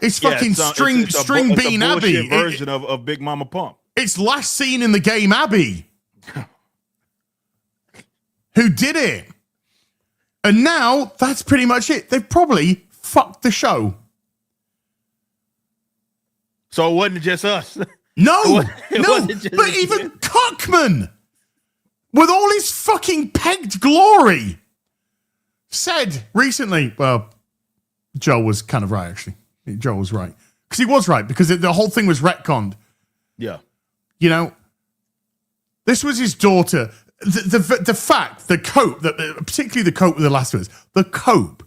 It's fucking String Bean Abby. It's a version of Big Mama Pump. It's last seen in the game Abby. Who did it? And now that's pretty much it. They've probably fucked the show. So it wasn't just us. No, but even Cockman, with all his fucking pegged glory, said recently, well, Joel was kind of right, actually. Joel was right. Because he was right, because the whole thing was retconned. Yeah. You know, this was his daughter. The fact, the cope, particularly the cope with The Last of Us, the cope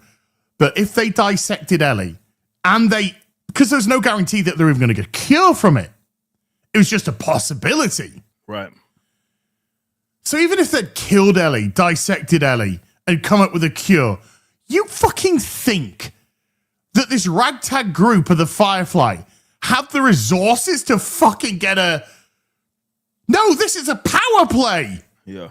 that if they dissected Ellie and because there's no guarantee that they're even going to get a cure from it. It was just a possibility. Right. So even if they'd killed Ellie, dissected Ellie, and come up with a cure, you fucking think that this ragtag group of the Firefly have the resources to fucking get a... No, this is a power play. Yeah.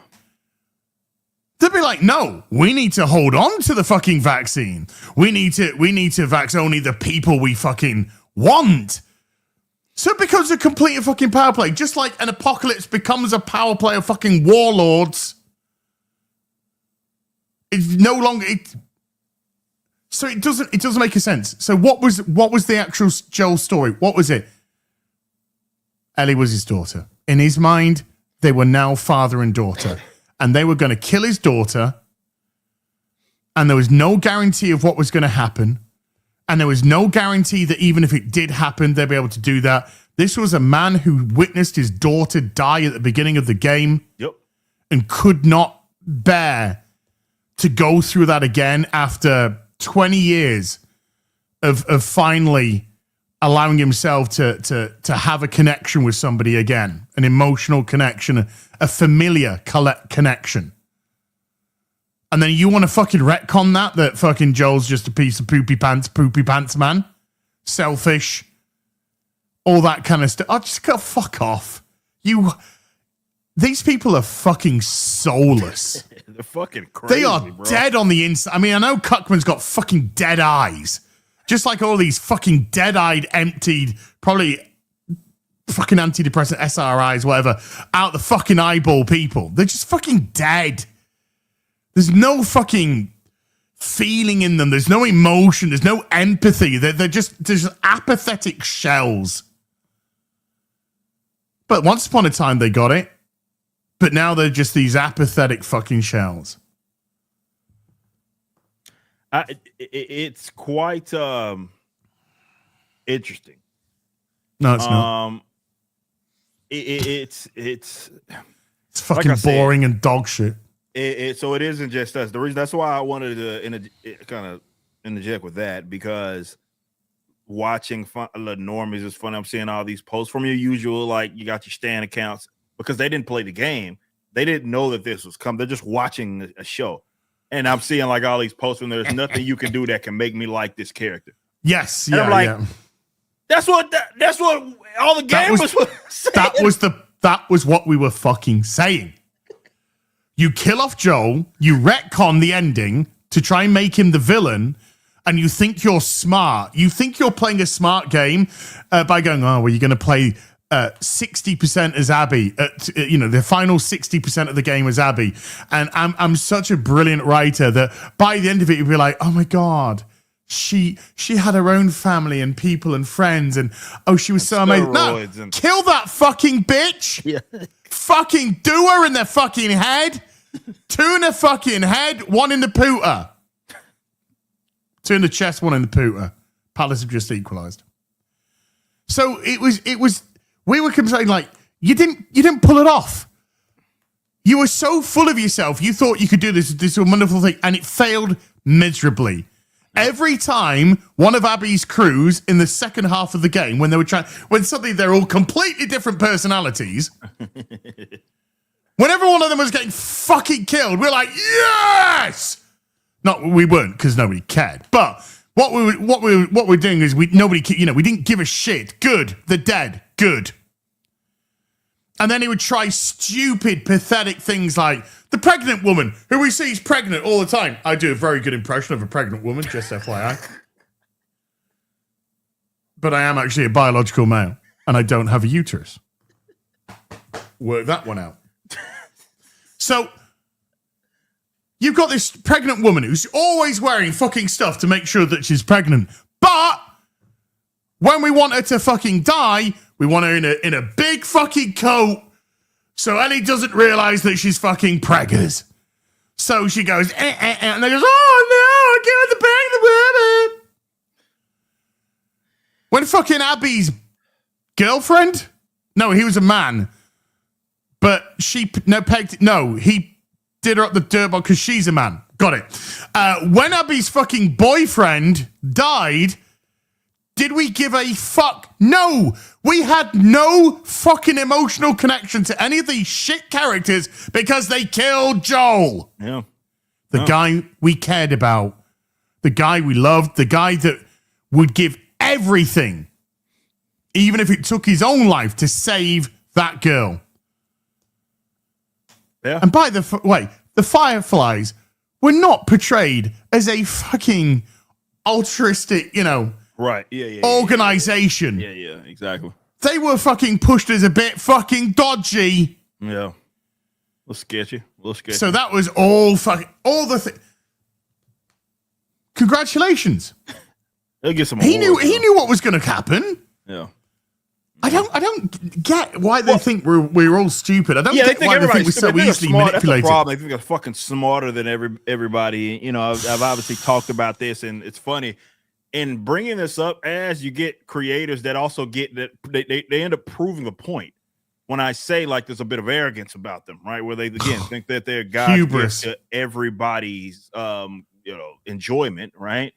They'd be like, no, we need to hold on to the fucking vaccine. We need to vax only the people we fucking want. So it becomes a complete fucking power play. Just like an apocalypse becomes a power play of fucking warlords. It's no longer... So it doesn't make a sense. So what was the actual Joel story? What was it? Ellie was his daughter. In his mind, they were now father and daughter. And they were going to kill his daughter. And there was no guarantee of what was going to happen. And there was no guarantee that even if it did happen, they'd be able to do that. This was a man who witnessed his daughter die at the beginning of the game. Yep. And could not bear to go through that again after 20 years of finally allowing himself to have a connection with somebody again, an emotional connection, a familiar connection. And then you want to fucking retcon that fucking Joel's just a piece of poopy pants man, selfish, all that kind of stuff. Oh, just go fuck off. These people are fucking soulless. They're fucking crazy. They are bro. dead on the inside. I mean, I know Cuckman's got fucking dead eyes, just like all these fucking dead-eyed, emptied, probably fucking antidepressant SRIs, whatever, out the fucking eyeball people. They're just fucking dead. There's no fucking feeling in them. There's no emotion. There's no empathy. They're just apathetic shells. But once upon a time, they got it. But now they're just these apathetic fucking shells. It's quite interesting. No, it's not. It's fucking like boring and dog shit. So it isn't just us. The reason that's why I wanted to kind of interject with that, because watching the normies is fun. I'm seeing all these posts from your usual, like you got your stand accounts, because they didn't play the game. They didn't know that this was coming. They're just watching a show. And I'm seeing like all these posts, and there's nothing you can do that can make me like this character. Yes. And Yeah. I'm like, yeah. That's what all the gamers were saying. That was what we were fucking saying. You kill off Joel, you retcon the ending to try and make him the villain, and you think you're smart. You think you're playing a smart game by going, oh, well, you're going to play 60% as Abby. The final 60% of the game as Abby. And I'm such a brilliant writer that by the end of it, you'd be like, oh my God, she had her own family and people and friends, and she was so amazing. No, kill that fucking bitch. Yeah. Fucking do her in the fucking head. 2 in the fucking head, 1 in the pooter. 2 in the chest, 1 in the pooter. Palace have just equalized. So it was we were complaining like you didn't pull it off. You were so full of yourself. You thought you could do this wonderful thing, and it failed miserably. Every time one of Abby's crews in the second half of the game, when suddenly they're all completely different personalities, whenever one of them was getting fucking killed, we're like, yes! Not we weren't, because nobody cared. But what we're doing is we didn't give a shit. Good, they're dead. Good. And then he would try stupid, pathetic things like the pregnant woman, who we see is pregnant all the time. I do a very good impression of a pregnant woman, just FYI. But I am actually a biological male, and I don't have a uterus. Work that one out. So, you've got this pregnant woman who's always wearing fucking stuff to make sure that she's pregnant. But when we want her to fucking die, we want her in a big fucking coat, so Ellie doesn't realize that she's fucking preggers. So she goes, and they goes, oh no, give her the pregnant woman. When fucking Abby's girlfriend? No, he was a man. But he did her up the dirtball because she's a man. Got it. When Abby's fucking boyfriend died, did we give a fuck? No! We had no fucking emotional connection to any of these shit characters because they killed Joel. Yeah. The guy we cared about. The guy we loved. The guy that would give everything, even if it took his own life, to save that girl. Yeah. And by the way, the Fireflies were not portrayed as a fucking altruistic, Right. Yeah. organization. Yeah, exactly. They were fucking pushed as a bit fucking dodgy. Yeah. A little sketchy. So that was all the thing. Congratulations. He'll get some He awards, knew what was going to happen. Yeah. I don't get why they think we're all stupid. I don't get why they think we're so easily manipulated. That's the problem. They think they're fucking smarter than everybody. I've obviously talked about this, and it's funny. In bringing this up, as you get creators that also get that, they end up proving the point. When I say like there's a bit of arrogance about them, right? Where they again think that they're God's to everybody's enjoyment, right?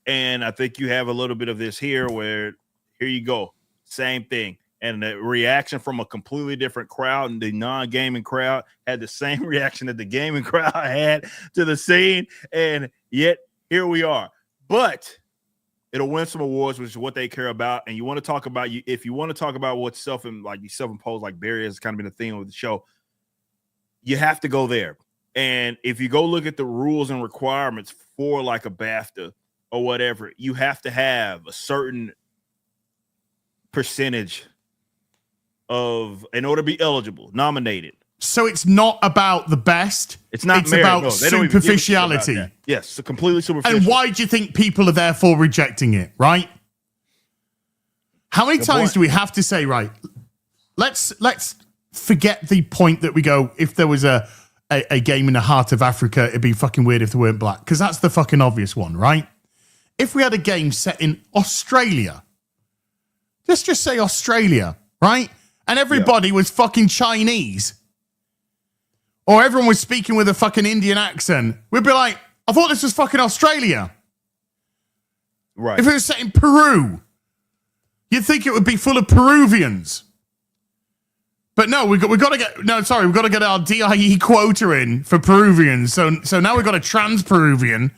And I think you have a little bit of this here where here you go. Same thing. And the reaction from a completely different crowd, and the non-gaming crowd had the same reaction that the gaming crowd had to the scene. And yet here we are. But it'll win some awards, which is what they care about. And you want to talk about if you want to talk about what's self-imposed, like barriers has kind of been a theme of the show, you have to go there. And if you go look at the rules and requirements for like a BAFTA or whatever, you have to have a certain percentage in order to be eligible, nominated. So it's not about the best. It's not It's merit. about No, they don't even give a shit about superficiality. that. Yes, so completely superficial. And why do you think people are therefore rejecting it, right? How many times do we have to say, right, let's forget the point that we go, if there was a game in the heart of Africa, it'd be fucking weird if they weren't black, because that's the fucking obvious one, right? If we had a game set in Australia, let's just say Australia, right? And everybody was fucking Chinese, or everyone was speaking with a fucking Indian accent, we'd be like, I thought this was fucking Australia. Right. If it was set in Peru, you'd think it would be full of Peruvians. But no, we've got to get our DIE quota in for Peruvians. So now we've got a trans Peruvian.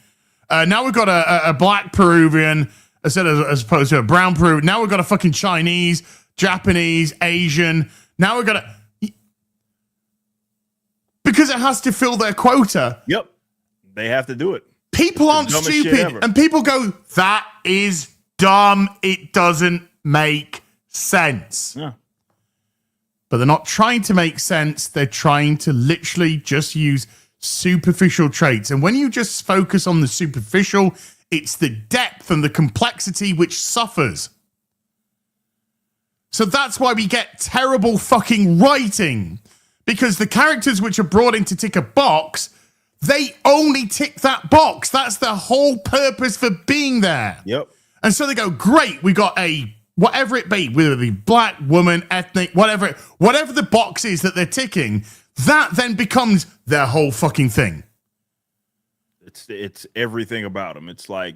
Now we've got a black Peruvian as opposed to a brown Peruvian. Now we've got a fucking Chinese, Japanese, Asian. Now we've got because it has to fill their quota. Yep. They have to do it. People aren't stupid. And people go, that is dumb. It doesn't make sense. Yeah. But they're not trying to make sense. They're trying to literally just use superficial traits. And when you just focus on the superficial, it's the depth and the complexity which suffers. So that's why we get terrible fucking writing. Because the characters which are brought in to tick a box, they only tick that box. That's the whole purpose for being there. Yep. And so they go, great, we got a whatever it be, whether it be black, woman, ethnic, whatever the box is that they're ticking, that then becomes their whole fucking thing. It's everything about them. It's like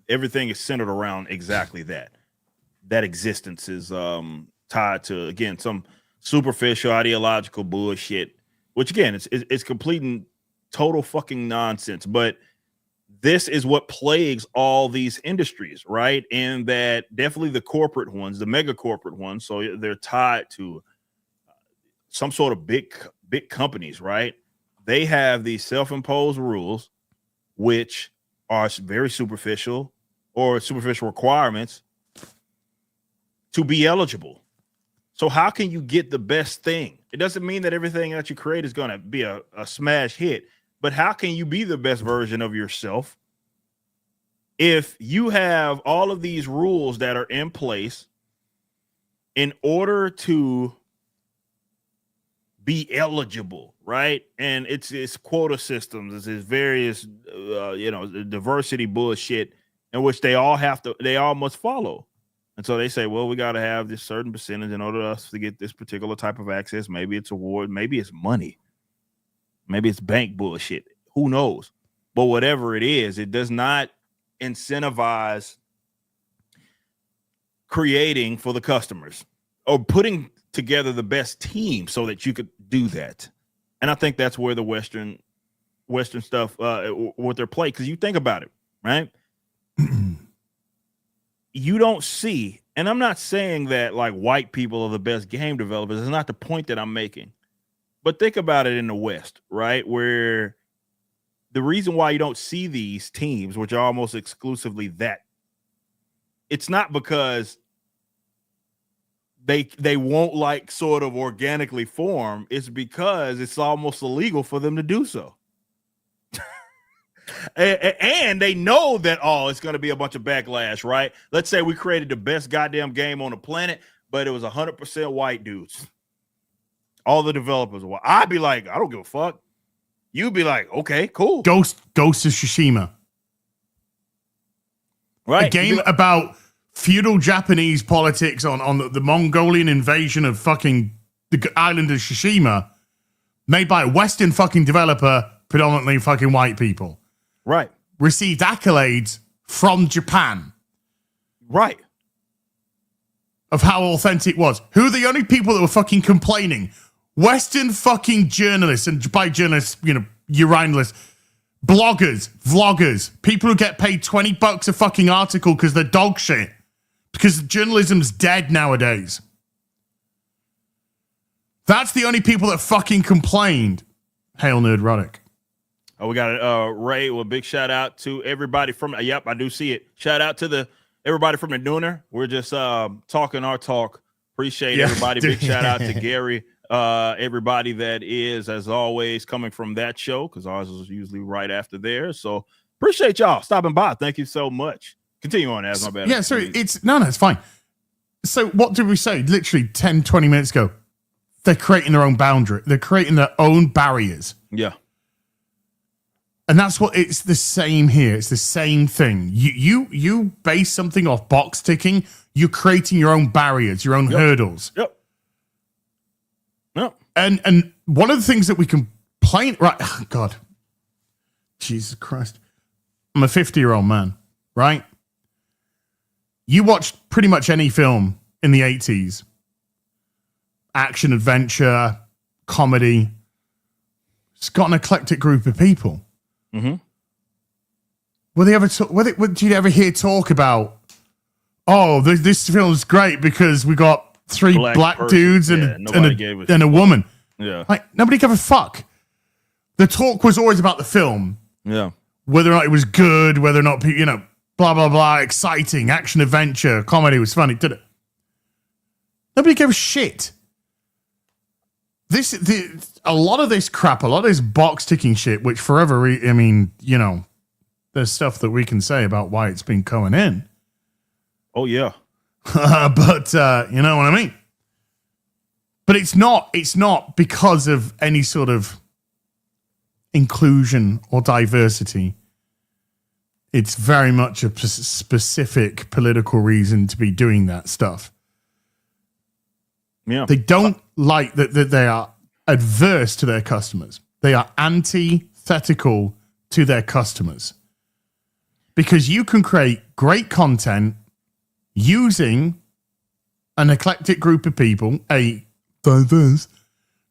everything is centered around exactly that. That existence is tied to, again, some superficial ideological bullshit, which again, it's complete and total fucking nonsense. But this is what plagues all these industries, right? And that definitely the corporate ones, the mega corporate ones, so they're tied to some sort of big companies, right? They have these self-imposed rules, which are very superficial or superficial requirements to be eligible. So how can you get the best thing? It doesn't mean that everything that you create is going to be a smash hit, but how can you be the best version of yourself if you have all of these rules that are in place in order to be eligible, right? And it's quota systems, it's various diversity bullshit in which they all must follow. And so they say, well, we got to have this certain percentage in order for us to get this particular type of access. Maybe it's award, maybe it's money, maybe it's bank bullshit. Who knows? But whatever it is, it does not incentivize creating for the customers or putting together the best team so that you could do that. And I think that's where the Western stuff, what they're playing. Because you think about it, right? You don't see, and I'm not saying that like white people are the best game developers. It's not the point that I'm making. But think about it in the West, right? Where the reason why you don't see these teams, which are almost exclusively that, it's not because they won't like sort of organically form. It's because it's almost illegal for them to do so. And they know that, it's going to be a bunch of backlash, right? Let's say we created the best goddamn game on the planet, but it was 100% white dudes. All the developers were. I'd be like, I don't give a fuck. You'd be like, okay, cool. Ghost of Tsushima. Right. A game about feudal Japanese politics on the Mongolian invasion of fucking the island of Tsushima, made by a Western fucking developer, predominantly fucking white people. Right. Received accolades from Japan. Right. Of how authentic it was. Who are the only people that were fucking complaining? Western fucking journalists, and by journalists, urinalists, bloggers, vloggers, people who get paid $20 a fucking article because they're dog shit. Because journalism's dead nowadays. That's the only people that fucking complained. Hail Nerdrotic. Oh, we got Ray. Well, big shout out to everybody from. Yep, I do see it. Shout out to everybody from the Nooner. We're just talking our talk. Appreciate everybody. Big shout out to Gary. Everybody that is, as always, coming from that show, because ours is usually right after theirs. So appreciate y'all stopping by. Thank you so much. Continue on, as my bad. Yeah, so it's fine. So what did we say? Literally 10, 20 minutes ago. They're creating their own boundary. They're creating their own barriers. Yeah. And that's what it's the same here. It's the same thing. You base something off box ticking. You're creating your own barriers, your own hurdles. Yep. And one of the things that we complain, right? Oh, God, Jesus Christ. I'm a 50-year-old man, right? You watched pretty much any film in the 80s. Action, adventure, comedy. It's got an eclectic group of people. Mm-hmm. Did you ever hear talk about, oh, this film's great because we got three black dudes and a woman. Yeah. Like, nobody gave a fuck. The talk was always about the film. Yeah. Whether or not it was good, whether or not, blah, blah, blah, exciting, action, adventure, comedy was funny. Did it? Nobody gave a shit. A lot of this crap, a lot of this box ticking shit, which forever, there's stuff that we can say about why it's been coming in. Oh, yeah. But you know what I mean? But it's not because of any sort of inclusion or diversity. It's very much a specific political reason to be doing that stuff. Yeah. They don't like that they are adverse to their customers. They are antithetical to their customers. Because you can create great content using an eclectic group of people, a diverse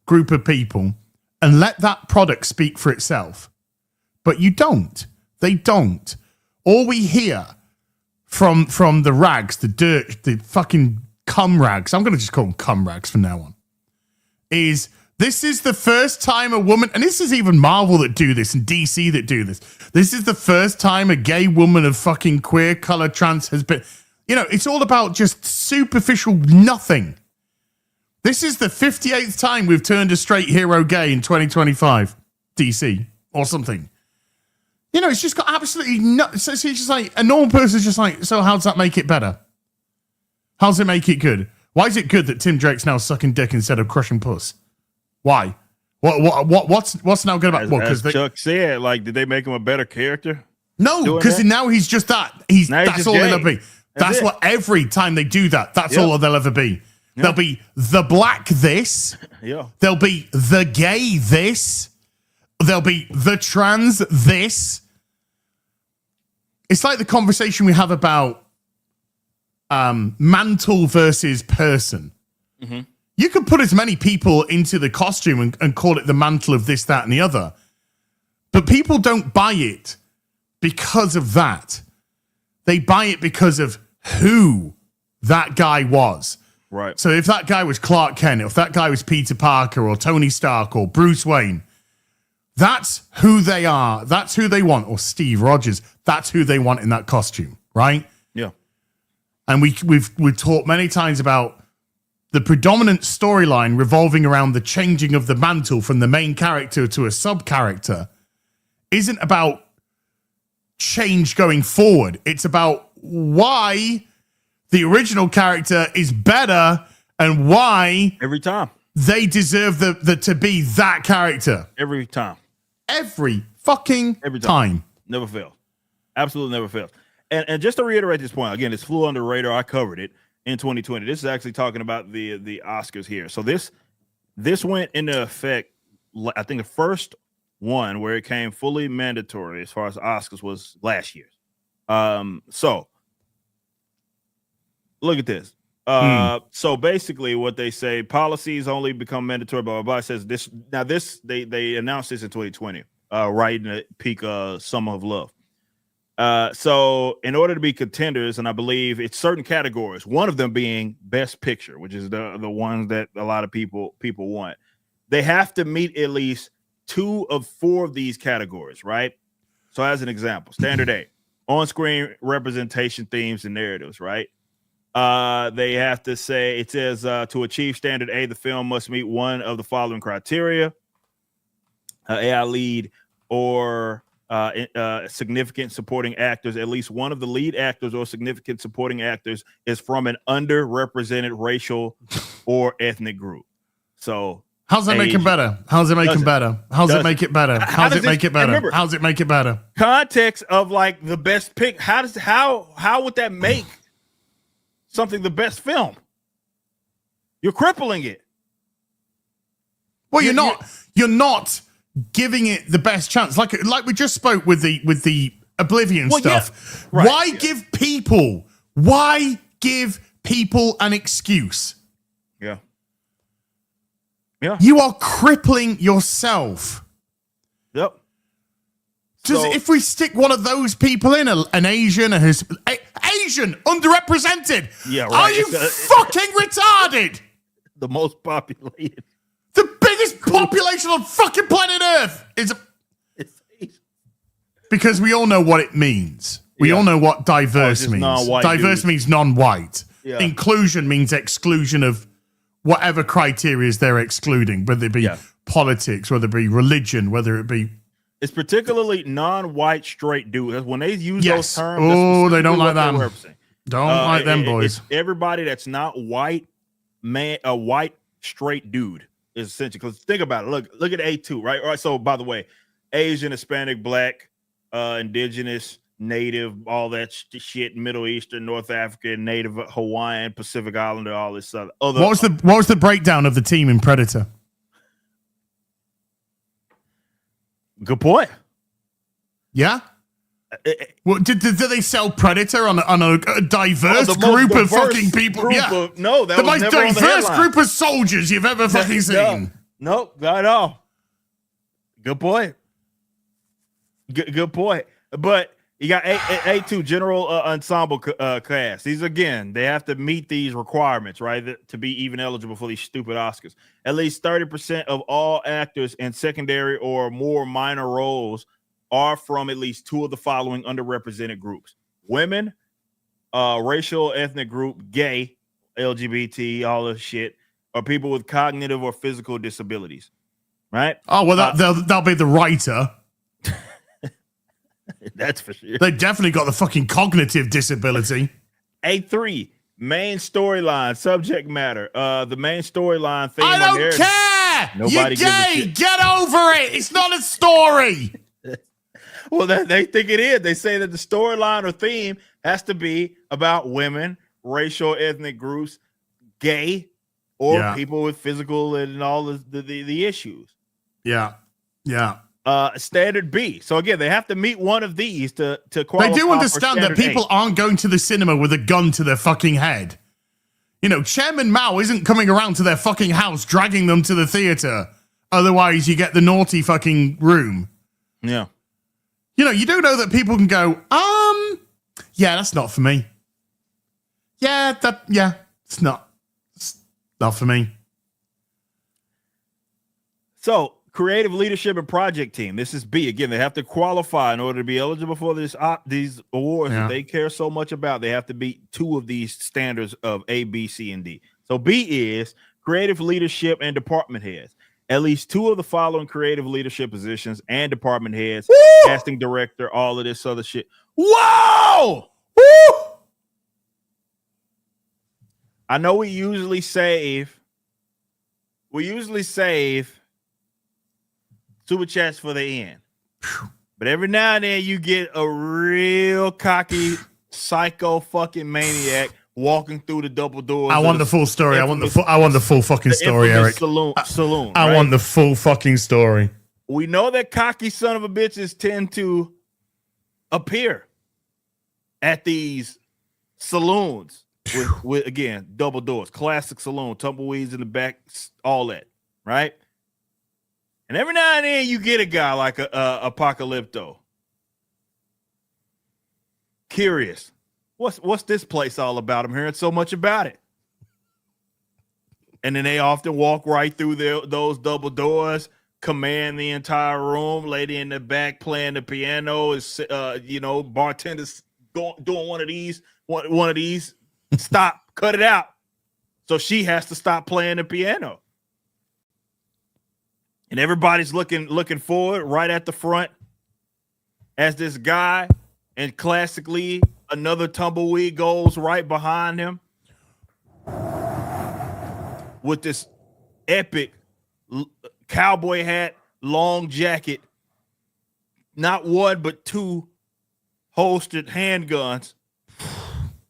group of people, and let that product speak for itself. But you don't. They don't. All we hear from the rags, the dirt, the fucking cum rags, I'm going to just call them cum rags from now on, is this is the first time a woman, and this is even Marvel that do this and DC that do this. This is the first time a gay woman of fucking queer, color, trans has been, it's all about just superficial nothing. This is the 58th time we've turned a straight hero gay in 2025, DC or something. It's just got absolutely no. So it's just like a normal person's just like, so how does that make it better? How does it make it good? Why is it good that Tim Drake's now sucking dick instead of crushing puss? Why? What's now good about? As Chuck said, like, did they make him a better character? No, because now he's just that. That's all they'll be. That's what every time they do that. That's all they'll ever be. Yeah. They'll be the black this. Yeah. They'll be the gay this. They'll be the trans this. It's like the conversation we have about mantle versus person. Mm-hmm. You could put as many people into the costume and call it the mantle of this, that, and the other. But people don't buy it because of that. They buy it because of who that guy was. Right. So if that guy was Clark Kent, if that guy was Peter Parker or Tony Stark or Bruce Wayne, that's who they are. That's who they want. Or Steve Rogers. That's who they want in that costume, right? Yeah. And we've talked many times about the predominant storyline revolving around the changing of the mantle from the main character to a sub-character isn't about change going forward. It's about why the original character is better and why every time they deserve to be that character. Every time. Every fucking time. Never fails. Absolutely never fails. And just to reiterate this point, again, it's flew under the radar. I covered it in 2020. This is actually talking about the Oscars here. So this went into effect, I think the first one where it came fully mandatory as far as Oscars was last year. So look at this. So basically what they say, policies only become mandatory, blah, blah, blah. It says this. Now they announced this in 2020, right in the peak Summer of Love. So in order to be contenders, and I believe it's certain categories, one of them being Best Picture, which is the ones that a lot of people want, they have to meet at least 2 of 4 of these categories, right? So as an example, standard A, on-screen representation, themes, and narratives, right? They have to say, it says, to achieve standard A, the film must meet one of the following criteria: AI lead or significant supporting actors. At least one of the lead actors or significant supporting actors is from an underrepresented racial or ethnic group. So how's that make it better? How's it make it better? How's it make it better? How's it make it better? Remember, how's it make it better? Context of like the best pick. How would that make something the best film? You're crippling it. Well, you're not giving it the best chance. Like we just spoke with the Oblivion stuff. Yeah. Right, Why give people an excuse? Yeah. Yeah. You are crippling yourself. Yep. Just if we stick one of those people in, an Asian, Asian, underrepresented. Yeah, right. Are you fucking retarded? The most populated. The biggest population on fucking planet Earth is because we all know what it means. We all know what diverse means. Diverse means non-white. Yeah. Inclusion means exclusion of whatever criteria they're excluding, whether it be politics, whether it be religion, whether it be. It's particularly non-white straight dudes. When they use those terms, they don't like them. Don't like them boys. It's everybody that's not white, man, a white straight dude is essential. Because think about it. Look at A2, right? All right. So by the way, Asian, Hispanic, Black, Indigenous, Native, all that shit, Middle Eastern, North African, Native, Hawaiian, Pacific Islander, all this other. What was the breakdown of the team in Predator? Good point. Yeah. Well, did they sell Predator on a diverse group of fucking people? No, that the was most never diverse group of soldiers you've ever fucking seen. Nope, not at all. Good point. Good point. But you got A2 general ensemble cast. These again, they have to meet these requirements, right, to be even eligible for these stupid Oscars. At least 30% of all actors in secondary or more minor roles are from at least 2 of the following underrepresented groups: women, racial ethnic group, gay, LGBT, all this shit, or people with cognitive or physical disabilities. Right? Oh well, that'll be the writer. That's for sure. They definitely got the fucking cognitive disability. A3, main storyline, subject matter. The main storyline theme. I don't care. Nobody You're gay. Get over it. It's not a story. Well, they think it is. They say that the storyline or theme has to be about women, racial, ethnic groups, gay, or people with physical and all the issues. Yeah. Yeah. Standard B. So again, they have to meet one of these to qualify. They do understand that people aren't going to the cinema with a gun to their fucking head. You know, Chairman Mao isn't coming around to their fucking house dragging them to the theater. Otherwise, you get the naughty fucking room. Yeah. You know, you do know that people can go, yeah, that's not for me. It's not for me. So, creative leadership and project team. This is B. Again, they have to qualify in order to be eligible for these awards that they care so much about. They have to beat 2 of these standards of A, B, C, and D. So B is creative leadership and department heads. At least 2 of the following creative leadership positions and department heads, casting director, all of this other shit. Whoa! Woo! I know we usually save super chats for the end. But every now and then you get a real cocky psycho fucking maniac walking through the double doors. I want the full story. I want the full fucking story, Eric. Saloon. I want the full fucking story. We know that cocky son of a bitches tend to appear at these saloons with again, double doors, classic saloon, tumbleweeds in the back, all that, right? And every now and then you get a guy like a Apocalypto. Curious. What's this place all about? I'm hearing so much about it. And then they often walk right through those double doors command the entire room. Lady in the back playing the piano is, bartenders doing one of these. Stop, cut it out. So she has to stop playing the piano. And everybody's looking forward right at the front as this guy, and classically another tumbleweed goes right behind him with this epic cowboy hat, long jacket, not one but two holstered handguns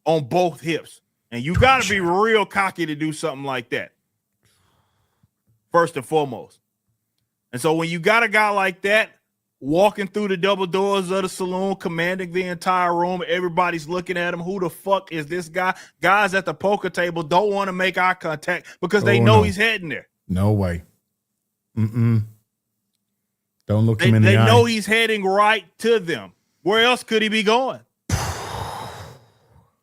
on both hips. And you got to be real cocky to do something like that, first and foremost. And so when you got a guy like that walking through the double doors of the saloon, commanding the entire room, everybody's looking at him. Who the fuck is this guy? Guys at the poker table don't want to make eye contact because they know he's heading there. No way. Don't look him in the eye. They know he's heading right to them. Where else could he be going?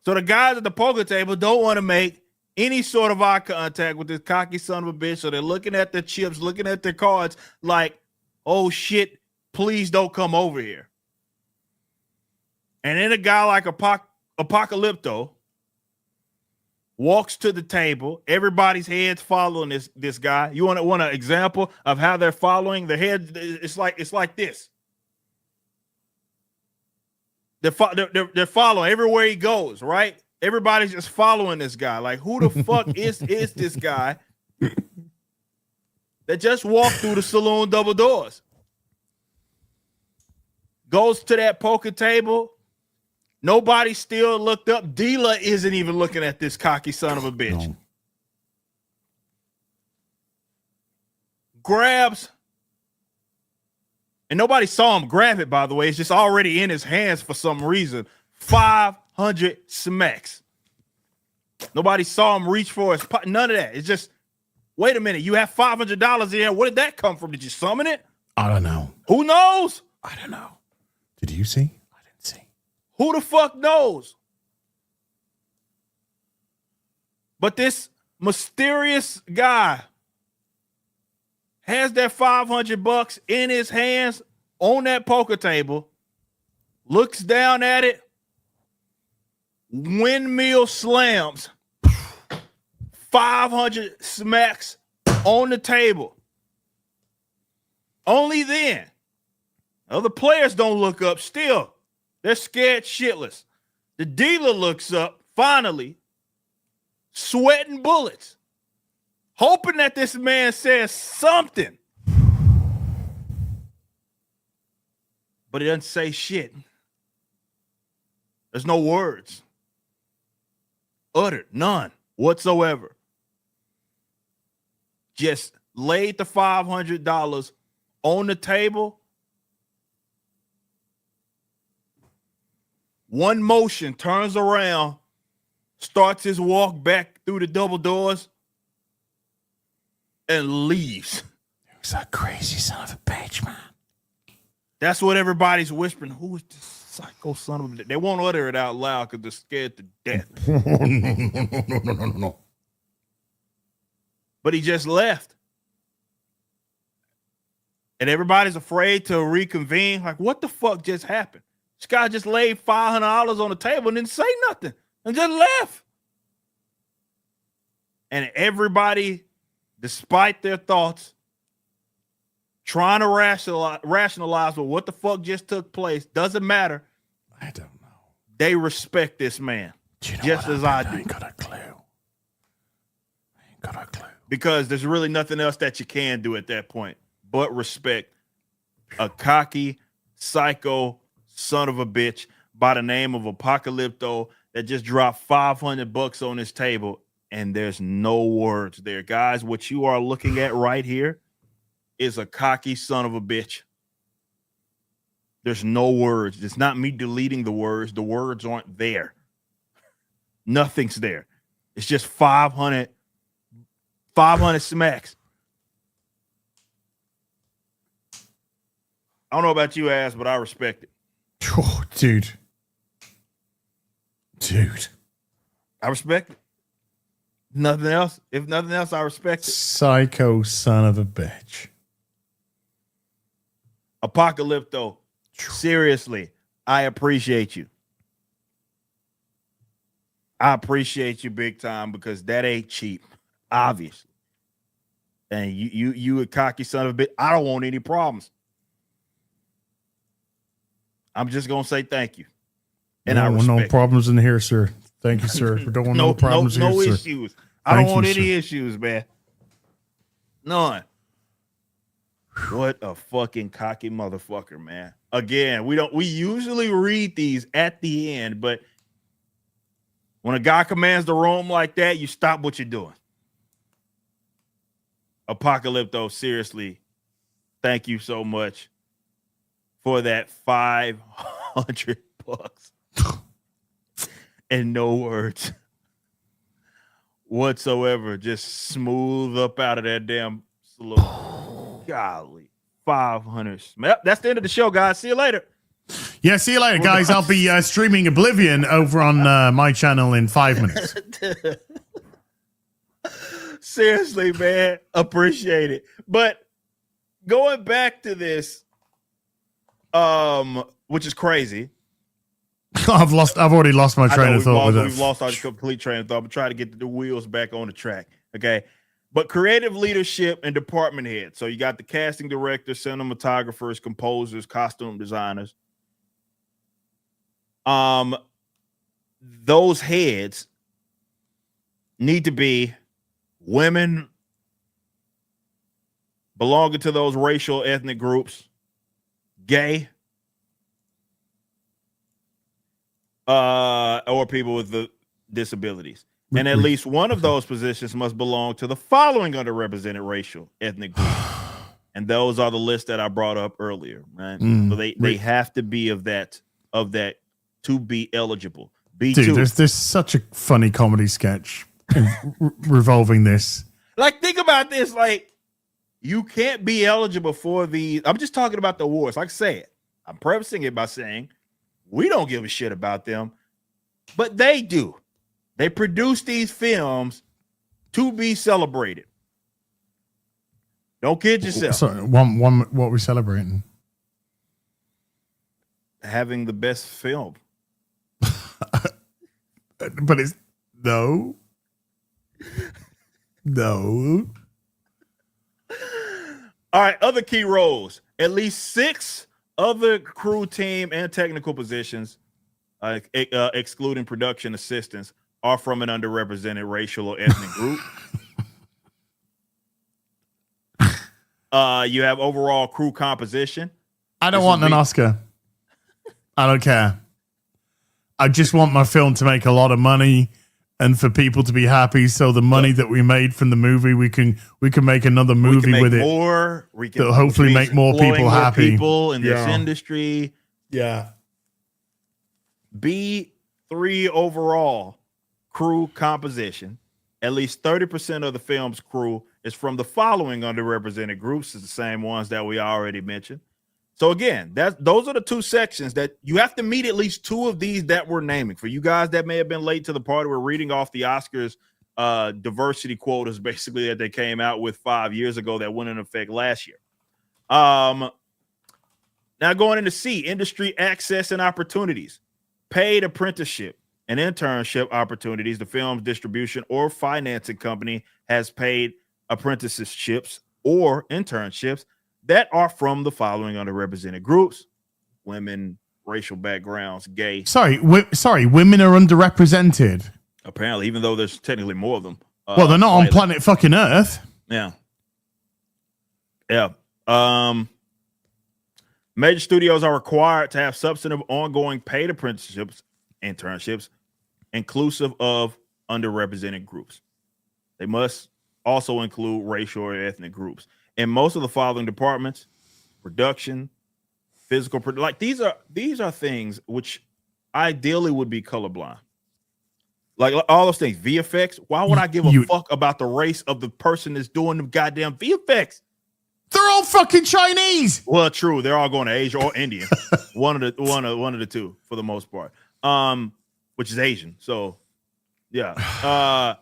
So the guys at the poker table don't want to make any sort of eye contact with this cocky son of a bitch. So they're looking at their chips, looking at their cards like, oh shit, please don't come over here. And then a guy like Apocalypto walks to the table. Everybody's heads following this guy. You want an example of how they're following? The head, it's like this. They're following everywhere he goes, right? Everybody's just following this guy. Like, who the fuck is this guy that just walked through the saloon double doors? Goes to that poker table. Nobody still looked up. Dealer isn't even looking at this cocky son of a bitch. No. Grabs, and nobody saw him grab it, by the way. It's just already in his hands for some reason. 500 smacks. Nobody saw him reach for his pot. None of that. It's just, wait a minute. You have $500 in here. Where did that come from? Did you summon it? I don't know. Who knows? I don't know. Did you see? I didn't see. Who the fuck knows? But this mysterious guy has that $500 in his hands on that poker table, looks down at it, windmill slams, 500 smacks on the table. Only then. Other players don't look up still. They're scared shitless. The dealer looks up, finally, sweating bullets, hoping that this man says something. But he doesn't say shit. There's no words uttered, none whatsoever. Just laid the $500 on the table. One motion, turns around, starts his walk back through the double doors, and leaves. He's a crazy son of a bitch, man. That's what everybody's whispering. Who is this psycho son of a bitch? They won't utter it out loud because they're scared to death. No. But he just left. And everybody's afraid to reconvene. Like, what the fuck just happened? This guy just laid $500 on the table and didn't say nothing and just left. And everybody, despite their thoughts, trying to rationalize well, what the fuck just took place, doesn't matter. I don't know. They respect this man, you know just as I do. I ain't got a clue. Because there's really nothing else that you can do at that point but respect a cocky, psycho son of a bitch by the name of Apocalypto that just dropped $500 on his table, and there's no words there. Guys, what you are looking at right here is a cocky son of a bitch. There's no words. It's not me deleting the words. The words aren't there. Nothing's there. It's just 500 smacks. I don't know about you, ass, but I respect it. Oh, dude. I respect it. Nothing else. If nothing else, I respect it. Psycho son of a bitch. Apocalypto, seriously, I appreciate you. I appreciate you big time because that ain't cheap, obviously. And you a cocky son of a bitch. I don't want any problems. I'm just gonna say thank you. And I don't want no problems in here, sir. Thank you, sir. We don't want no problems here, no sir. Issues. I don't want any issues, man. None. What a fucking cocky motherfucker, man. Again, we usually read these at the end, but when a guy commands the roam like that, you stop what you're doing. Apocalypto, seriously, thank you so much for that $500 and no words whatsoever. Just smooth up out of that damn saloon. Golly, 500. That's the end of the show, guys. See you later. Yeah, see you later, guys. I'll be streaming Oblivion over on my channel in 5 minutes. Seriously, man, appreciate it. But going back to this, which is crazy. I've already lost my train of thought with it. We've lost our complete train of thought. I'm trying to get the wheels back on the track. Okay. But creative leadership and department heads. So you got the casting director, cinematographers, composers, costume designers. Those heads need to be women belonging to those racial ethnic groups, gay, or people with the disabilities. And at least one of those positions must belong to the following underrepresented racial ethnic groups. And those are the lists that I brought up earlier, right? So they have to be of that to be eligible. B2. Dude, there's such a funny comedy sketch revolving this. Like, think about this. Like, you can't be eligible for these. I'm just talking about the awards. Like I said, I'm prefacing it by saying we don't give a shit about them, but they do. They produce these films to be celebrated. Don't kid yourself. Sorry, what are we celebrating? Having the best film. But it's no. All right, other key roles. At least 6 other crew, team, and technical positions, excluding production assistants, are from an underrepresented racial or ethnic group. You have overall crew composition. I don't want an Oscar. I don't care. I just want my film to make a lot of money and for people to be happy. So the money that we made from the movie, we can make another movie with it. We can hopefully make more people happy. People in this industry. Yeah. B3 overall crew composition. At least 30% of the film's crew is from the following underrepresented groups. It's the same ones that we already mentioned. So again, those are the 2 sections that you have to meet at least 2 of these that we're naming. For you guys that may have been late to the party, we're reading off the Oscars diversity quotas basically that they came out with 5 years ago that went into effect last year. Now going into C, industry access and opportunities, paid apprenticeship and internship opportunities. The film's distribution or financing company has paid apprenticeships or internships that are from the following underrepresented groups: women, racial backgrounds, gay. Sorry, women are underrepresented. Apparently, even though there's technically more of them. Well, they're not on planet fucking Earth. Yeah. Major studios are required to have substantive ongoing paid apprenticeships, internships, inclusive of underrepresented groups. They must also include racial or ethnic groups. In most of the following departments: production, physical, like these are things which ideally would be colorblind. Like all those things, VFX. Why would I give a fuck about the race of the person that's doing the goddamn VFX? They're all fucking Chinese. Well, true. They're all going to Asia or India. one of the 2 for the most part. Which is Asian. So yeah.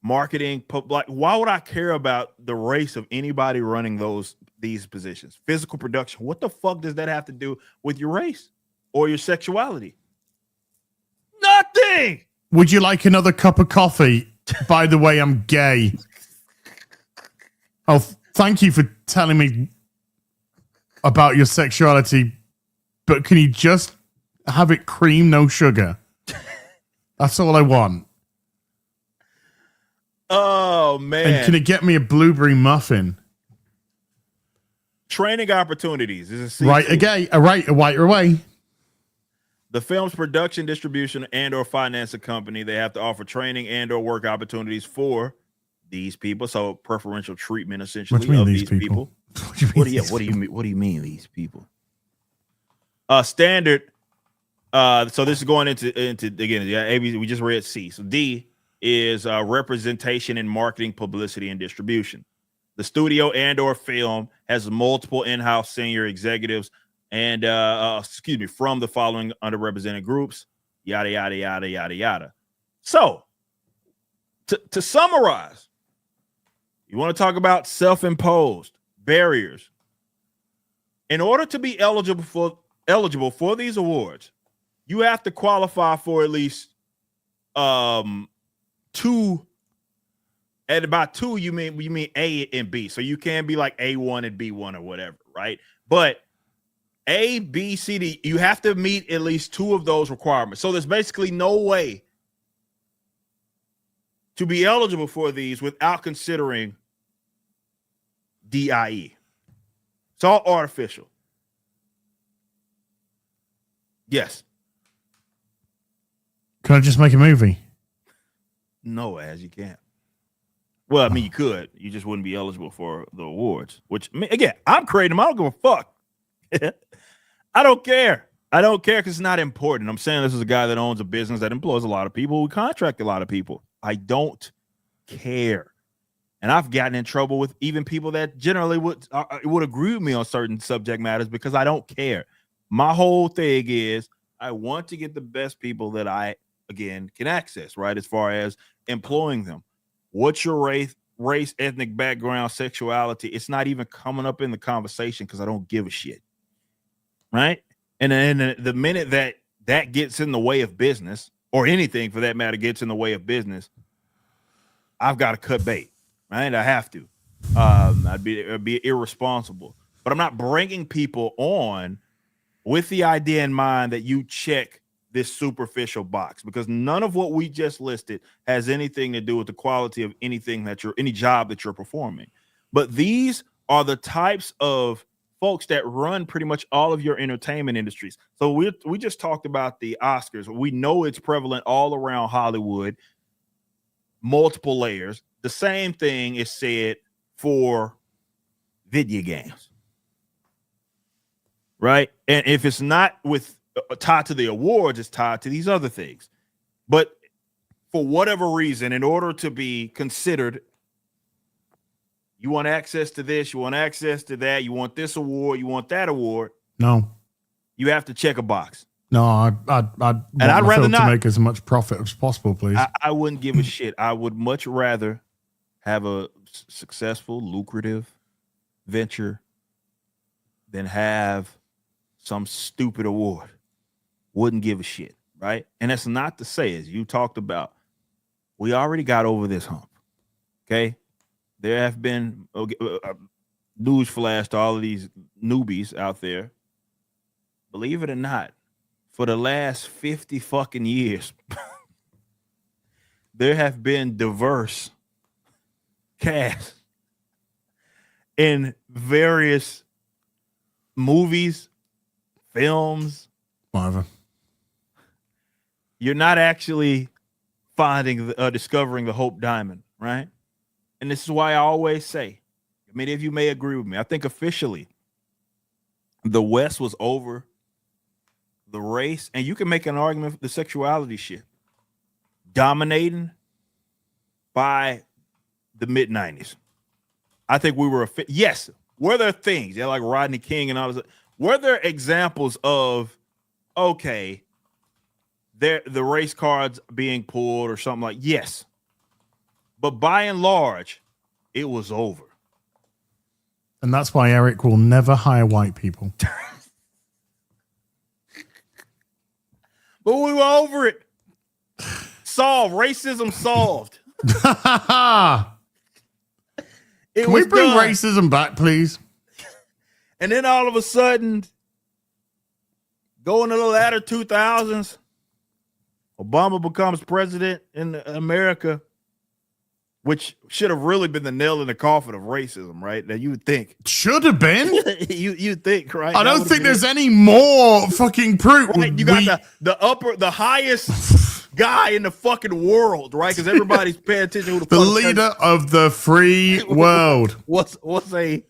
Marketing, like, why would I care about the race of anybody running those these positions. Physical production. What the fuck does that have to do with your race or your sexuality? Nothing. Would you like another cup of coffee? By the way, I'm gay. Oh, thank you for telling me about your sexuality, but can you just have it cream, no sugar? That's all I want. Oh, man. And can it get me a blueberry muffin? Training opportunities. Is right away. The film's production, distribution, and/or finance a company. They have to offer training and/or work opportunities for these people. So preferential treatment, essentially, of these people. What do you mean these people? Standard. So this is going into again. Yeah, A, B, we just read C. So D is representation in marketing, publicity, and distribution. The studio and/or film has multiple in-house senior executives and from the following underrepresented groups, yada yada yada yada yada. So to summarize, you want to talk about self-imposed barriers. In order to be eligible for these awards, you have to qualify for at least two. And about two, you mean A and B. So you can be like A1 and B1 or whatever, right? But A, B, C, D, you have to meet at least two of those requirements. So there's basically no way to be eligible for these without considering DIE. It's all artificial. Yes. Can I just make a movie? No, as you can't. Well, I mean, you could. You just wouldn't be eligible for the awards, which, again, I'm creating them. I don't give a fuck. I don't care. I don't care because it's not important. I'm saying this is a guy that owns a business that employs a lot of people, who contract a lot of people. I don't care. And I've gotten in trouble with even people that generally would agree with me on certain subject matters because I don't care. My whole thing is I want to get the best people that I, again, can access, right, as far as employing them. What's your race, ethnic background, sexuality? It's not even coming up in the conversation because I don't give a shit, right? And then the minute that gets in the way of business, or anything for that matter gets in the way of business, I've got to cut bait, right? I have to. I'd be irresponsible. But I'm not bringing people on with the idea in mind that you check this superficial box, because none of what we just listed has anything to do with the quality of anything any job that you're performing. But these are the types of folks that run pretty much all of your entertainment industries. So we just talked about the Oscars. We know it's prevalent all around Hollywood, multiple layers. The same thing is said for video games, right? And if it's not tied to the awards, it's tied to these other things. But for whatever reason, in order to be considered, you want access to this, you want access to that, you want this award, you want that award. No, you have to check a box. No, I'd rather not to make as much profit as possible, please. I wouldn't give a shit. I would much rather have a successful, lucrative venture than have some stupid award. Wouldn't give a shit, right? And that's not to say, as you talked about, we already got over this hump, okay? There have been news flash to all of these newbies out there. Believe it or not, for the last 50 fucking years, there have been diverse casts in various movies, films, whatever. You're not actually discovering the Hope Diamond, right? And this is why I always say, many of you may agree with me, I think officially the West was over the race, and you can make an argument for the sexuality shit dominating by the mid-90s. I think we were yes. Were there things like Rodney King and all this? Were there examples of okay, the race cards being pulled or something like yes, but by and large, it was over. And that's why Eric will never hire white people. But we were over it. Solved. Racism solved. Can we bring racism back, please? And then all of a sudden, going to the latter 2000s, Obama becomes president in America, which should have really been the nail in the coffin of racism, right? Now you would think. Should have been. you think, right? I don't think there's any more fucking proof. Right? You got the highest guy in the fucking world, right? Because everybody's paying attention to the leader of the free world. was a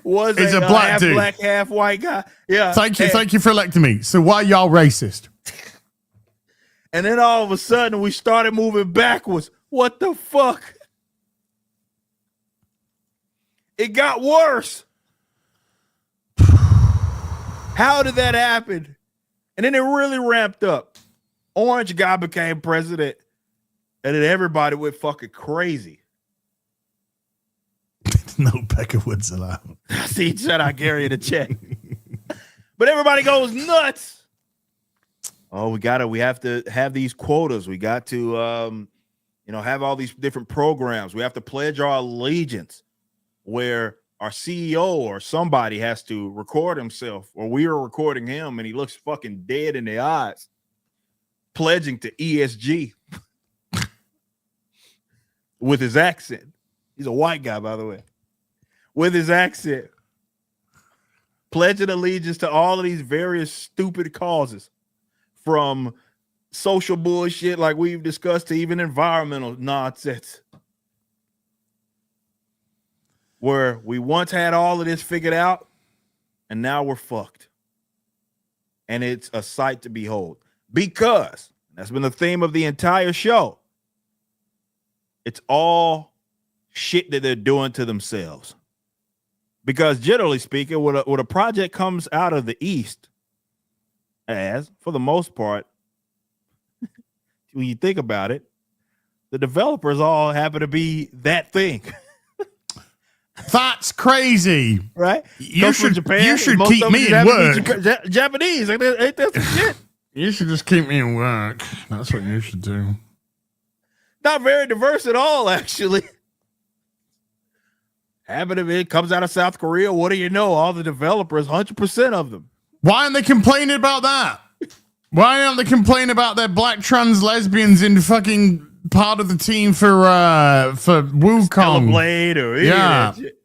black half dude, black, half white guy. Yeah. Thank you for electing me. So why y'all racist? And then all of a sudden we started moving backwards. What the fuck? It got worse. How did that happen? And then it really ramped up. Orange guy became president, and then everybody went fucking crazy. No Becca Woods allowed. See, shout out Gary in the chat. But everybody goes nuts. Oh, we have to have these quotas. We got to have all these different programs. We have to pledge our allegiance, where our CEO or somebody has to record himself, or we are recording him, and he looks fucking dead in the eyes, pledging to ESG with his accent. He's a white guy, by the way. With his accent, pledging allegiance to all of these various stupid causes, from social bullshit like we've discussed to even environmental nonsense, where we once had all of this figured out and now we're fucked. And it's a sight to behold, because that's been the theme of the entire show. It's all shit that they're doing to themselves. Because generally speaking, when a project comes out of the East, as for the most part, when you think about it, the developers all happen to be that thing. That's crazy, right? You should keep me in work. Japanese, ain't that some shit? You should just keep me in work. That's what you should do. Not very diverse at all, actually. It comes out of South Korea. What do you know? All the developers, 100% of them. Why aren't they complaining about that? Why aren't they complaining about their black trans lesbians in fucking part of the team for Wukong? Blade or that shit.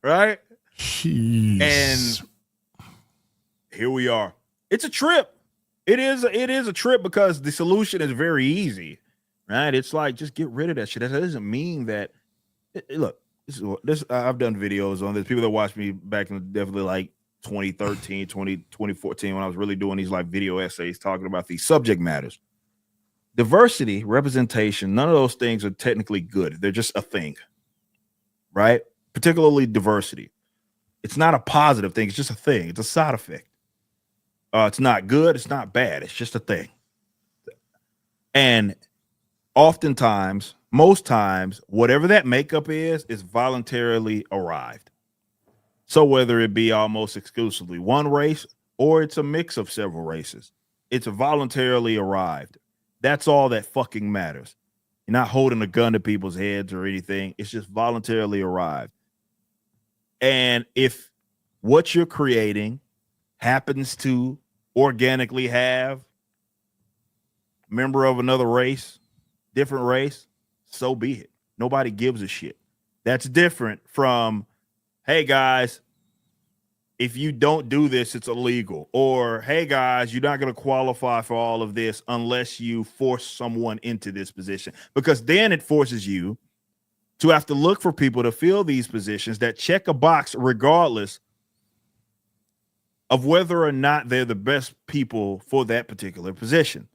Right? Jeez. And here we are. It's a trip. It is a trip, because the solution is very easy, right? It's like, just get rid of that shit. That doesn't mean that. Look, this I've done videos on this. People that watched me back in definitely like 2013, 2014, when I was really doing these like video essays talking about these subject matters. Diversity, representation, none of those things are technically good. They're just a thing, right? Particularly diversity. It's not a positive thing. It's just a thing. It's a side effect. It's not good. It's not bad. It's just a thing. And oftentimes, most times, whatever that makeup is voluntarily arrived. So whether it be almost exclusively one race, or it's a mix of several races, it's voluntarily arrived. That's all that fucking matters. You're not holding a gun to people's heads or anything. It's just voluntarily arrived. And if what you're creating happens to organically have a member of another race, different race, so be it. Nobody gives a shit. That's different from, hey guys, if you don't do this, it's illegal. Or, hey guys, you're not going to qualify for all of this unless you force someone into this position. Because then it forces you to have to look for people to fill these positions that check a box regardless of whether or not they're the best people for that particular position.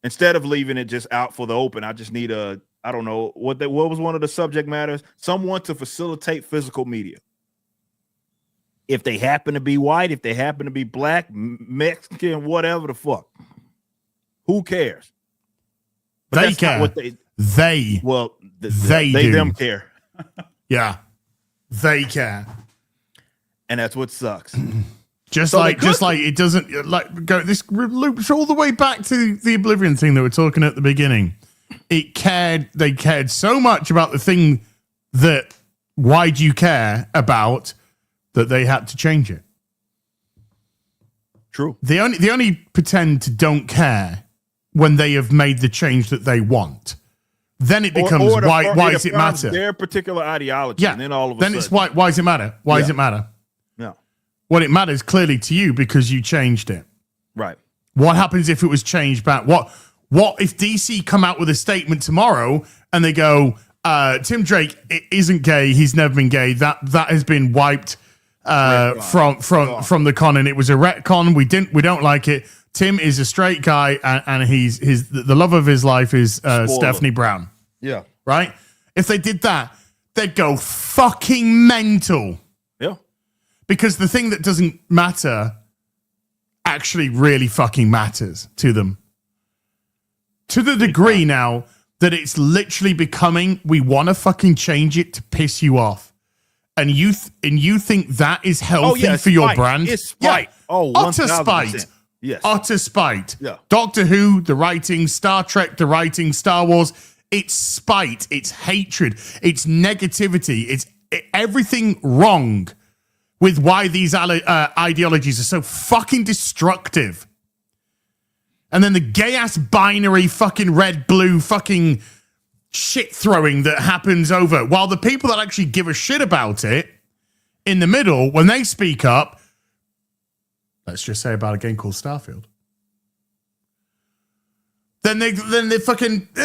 Instead of leaving it just out for the open, I just need I don't know, what was one of the subject matters? Someone to facilitate physical media. If they happen to be white, if they happen to be black, Mexican, whatever the fuck, who cares? But they care. Them care. Yeah. they care. And that's what sucks. Just like it doesn't like go. This loops all the way back to the Oblivion thing that we're talking at the beginning. They cared so much about the thing that why do you care about that they had to change it. True. They only pretend to don't care when they have made the change that they want. Then it becomes why does it matter? Their particular ideology. Yeah. And then all of a then sudden, it's why does it matter? Why does it matter? No. Well, it matters clearly to you because you changed it. Right. What happens if it was changed back? What if DC come out with a statement tomorrow and they go, Tim Drake isn't gay, he's never been gay. That has been wiped from the canon. It was a retcon. We don't like it. Tim is a straight guy and the love of his life is Stephanie Brown. Yeah. Right? If they did that, they'd go fucking mental. Yeah. Because the thing that doesn't matter actually really fucking matters to them. To the degree now that it's literally becoming, we want to fucking change it to piss you off. And you think that is healthy for your brand? It's spite. Yeah. Oh, utter 1000%. spite. Yes. Utter spite. Yeah. Doctor Who, the writing, Star Trek, the writing, Star Wars, it's spite, it's hatred, it's negativity, it's everything wrong with why these ideologies are so fucking destructive. And then the gay-ass binary fucking red-blue fucking shit throwing that happens over, while the people that actually give a shit about it in the middle, when they speak up, let's just say about a game called Starfield, then they fucking, you're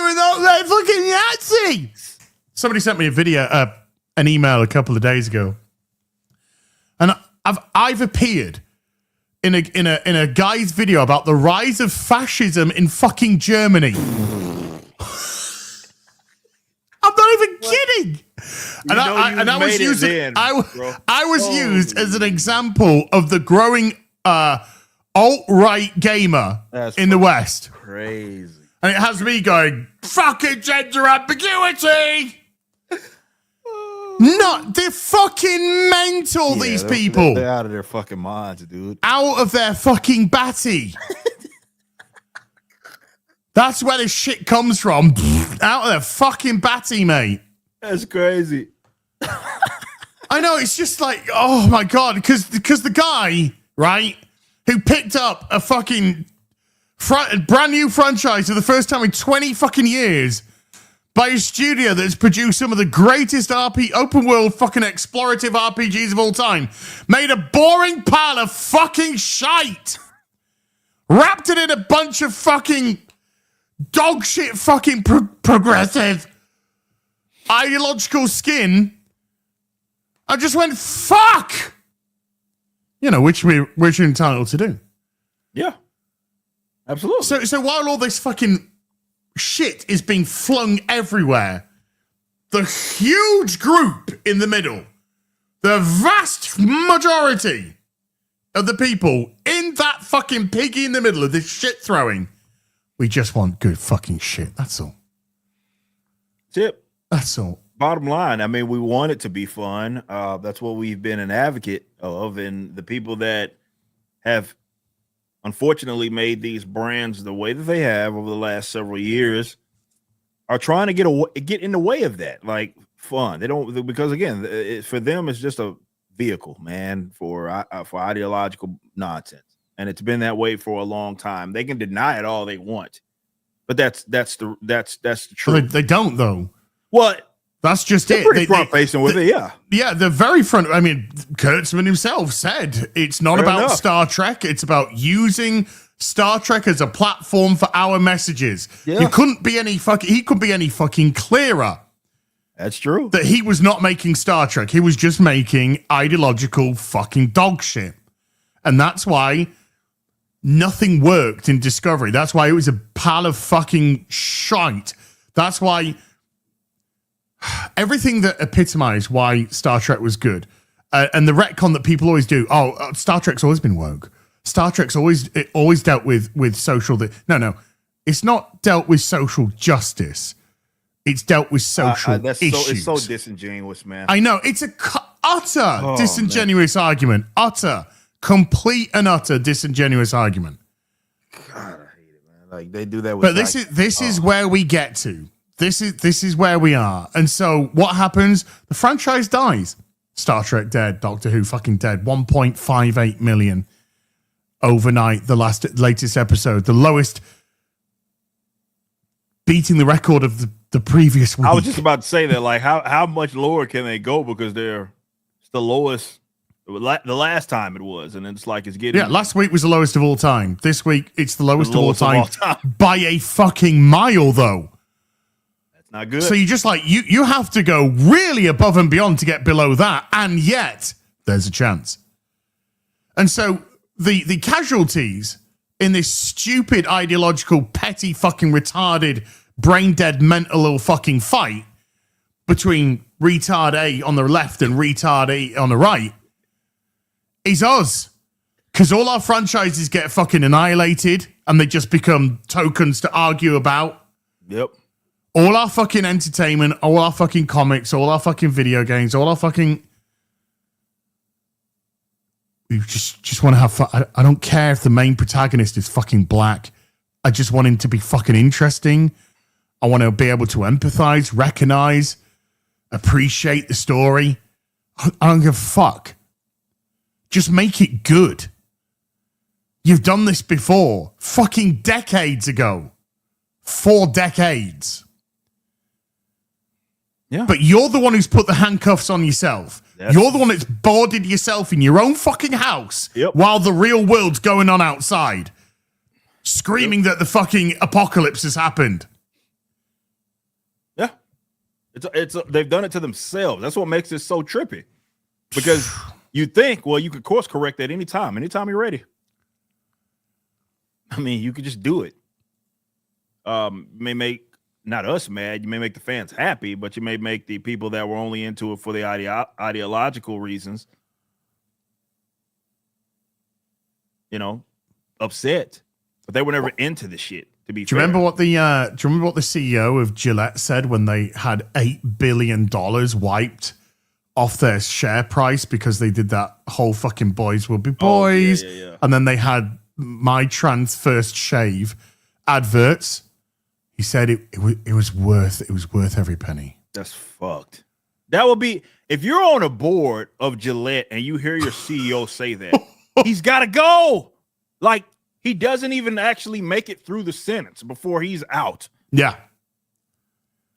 a fucking Nazi. Somebody sent me a video, an email a couple of days ago, and I've appeared in a guy's video about the rise of fascism in fucking Germany. I'm not even kidding. I was used as an example of the growing alt-right gamer in the West. Crazy. And it has me going, fucking gender ambiguity. They're fucking mental, these people. They're out of their fucking minds, dude. Out of their fucking batty. That's where this shit comes from. Out of their fucking batty, mate. That's crazy. I know, it's just like, oh my God, because the guy, right, who picked up a fucking brand new franchise for the first time in 20 fucking years by a studio that's produced some of the greatest open world fucking explorative RPGs of all time, made a boring pile of fucking shite, wrapped it in a bunch of fucking dog shit fucking progressive ideological skin, I just went, fuck! You know, which we're entitled to do. Yeah. Absolutely. So while all this fucking shit is being flung everywhere, the huge group in the middle, the vast majority of the people in that fucking piggy in the middle of this shit throwing, we just want good fucking shit. That's all. Tip. That's all. Bottom line, I mean, we want it to be fun. That's what we've been an advocate of. And the people that have unfortunately made these brands the way that they have over the last several years are trying to get in the way of that. Like fun. They don't, because again, for them, it's just a vehicle, man, for ideological nonsense. And it's been that way for a long time. They can deny it all they want, but that's the truth. They don't though. What? That's just it. Pretty front facing with it, yeah. Yeah, the very front. I mean, Kurtzman himself said it's not about Star Trek. It's about using Star Trek as a platform for our messages. Yeah. He couldn't be any fucking clearer. That's true. That he was not making Star Trek. He was just making ideological fucking dog shit. And that's why nothing worked in Discovery. That's why it was a pile of fucking shite. That's why everything that epitomized why Star Trek was good, and the retcon that people always do. Star Trek's always been woke. Star Trek's always dealt with social. No, it's not dealt with social justice. It's dealt with social issues. It's so disingenuous, man. I know. It's a utter disingenuous argument. Complete and utter disingenuous argument. God, I hate it, man. Like they do that with But this is where we get to. This is where we are. And so what happens? The franchise dies. Star Trek dead, Doctor Who fucking dead. 1.58 million overnight, the latest episode. The lowest, beating the record of the previous week. I was just about to say that, like, how much lower can they go, because it's the lowest the last time it was, and it's like it's getting... Yeah, last week was the lowest of all time. This week, it's the lowest of all time by a fucking mile, though. That's not good. So you just like, you have to go really above and beyond to get below that, and yet there's a chance. And so the casualties in this stupid, ideological, petty, fucking retarded, brain-dead, mental ill fucking fight between retard A on the left and retard A on the right is us. Because all our franchises get fucking annihilated and they just become tokens to argue about. Yep. All our fucking entertainment, all our fucking comics, all our fucking video games, all our fucking... We just want to have fun. I don't care if the main protagonist is fucking black. I just want him to be fucking interesting. I want to be able to empathize, recognize, appreciate the story. I don't give a fuck. Just make it good. You've done this before. Fucking decades ago. 4 decades. Yeah. But you're the one who's put the handcuffs on yourself. You're the one that's boarded yourself in your own fucking house while the real world's going on outside. Screaming that the fucking apocalypse has happened. Yeah. It's they've done it to themselves. That's what makes it so trippy. Because you think, well, you could course correct at anytime you're ready. I mean, you could just do it. May make not us mad. You may make the fans happy, but you may make the people that were only into it for the ideological reasons, upset. But they were never into the shit. Do you remember what the CEO of Gillette said when they had $8 billion wiped off their share price because they did that whole fucking boys will be boys, and then they had my trans first shave adverts. He said it was worth every penny. That's fucked. That would be, if you're on a board of Gillette and you hear your CEO say that, he's got to go. Like, he doesn't even actually make it through the sentence before he's out. Yeah.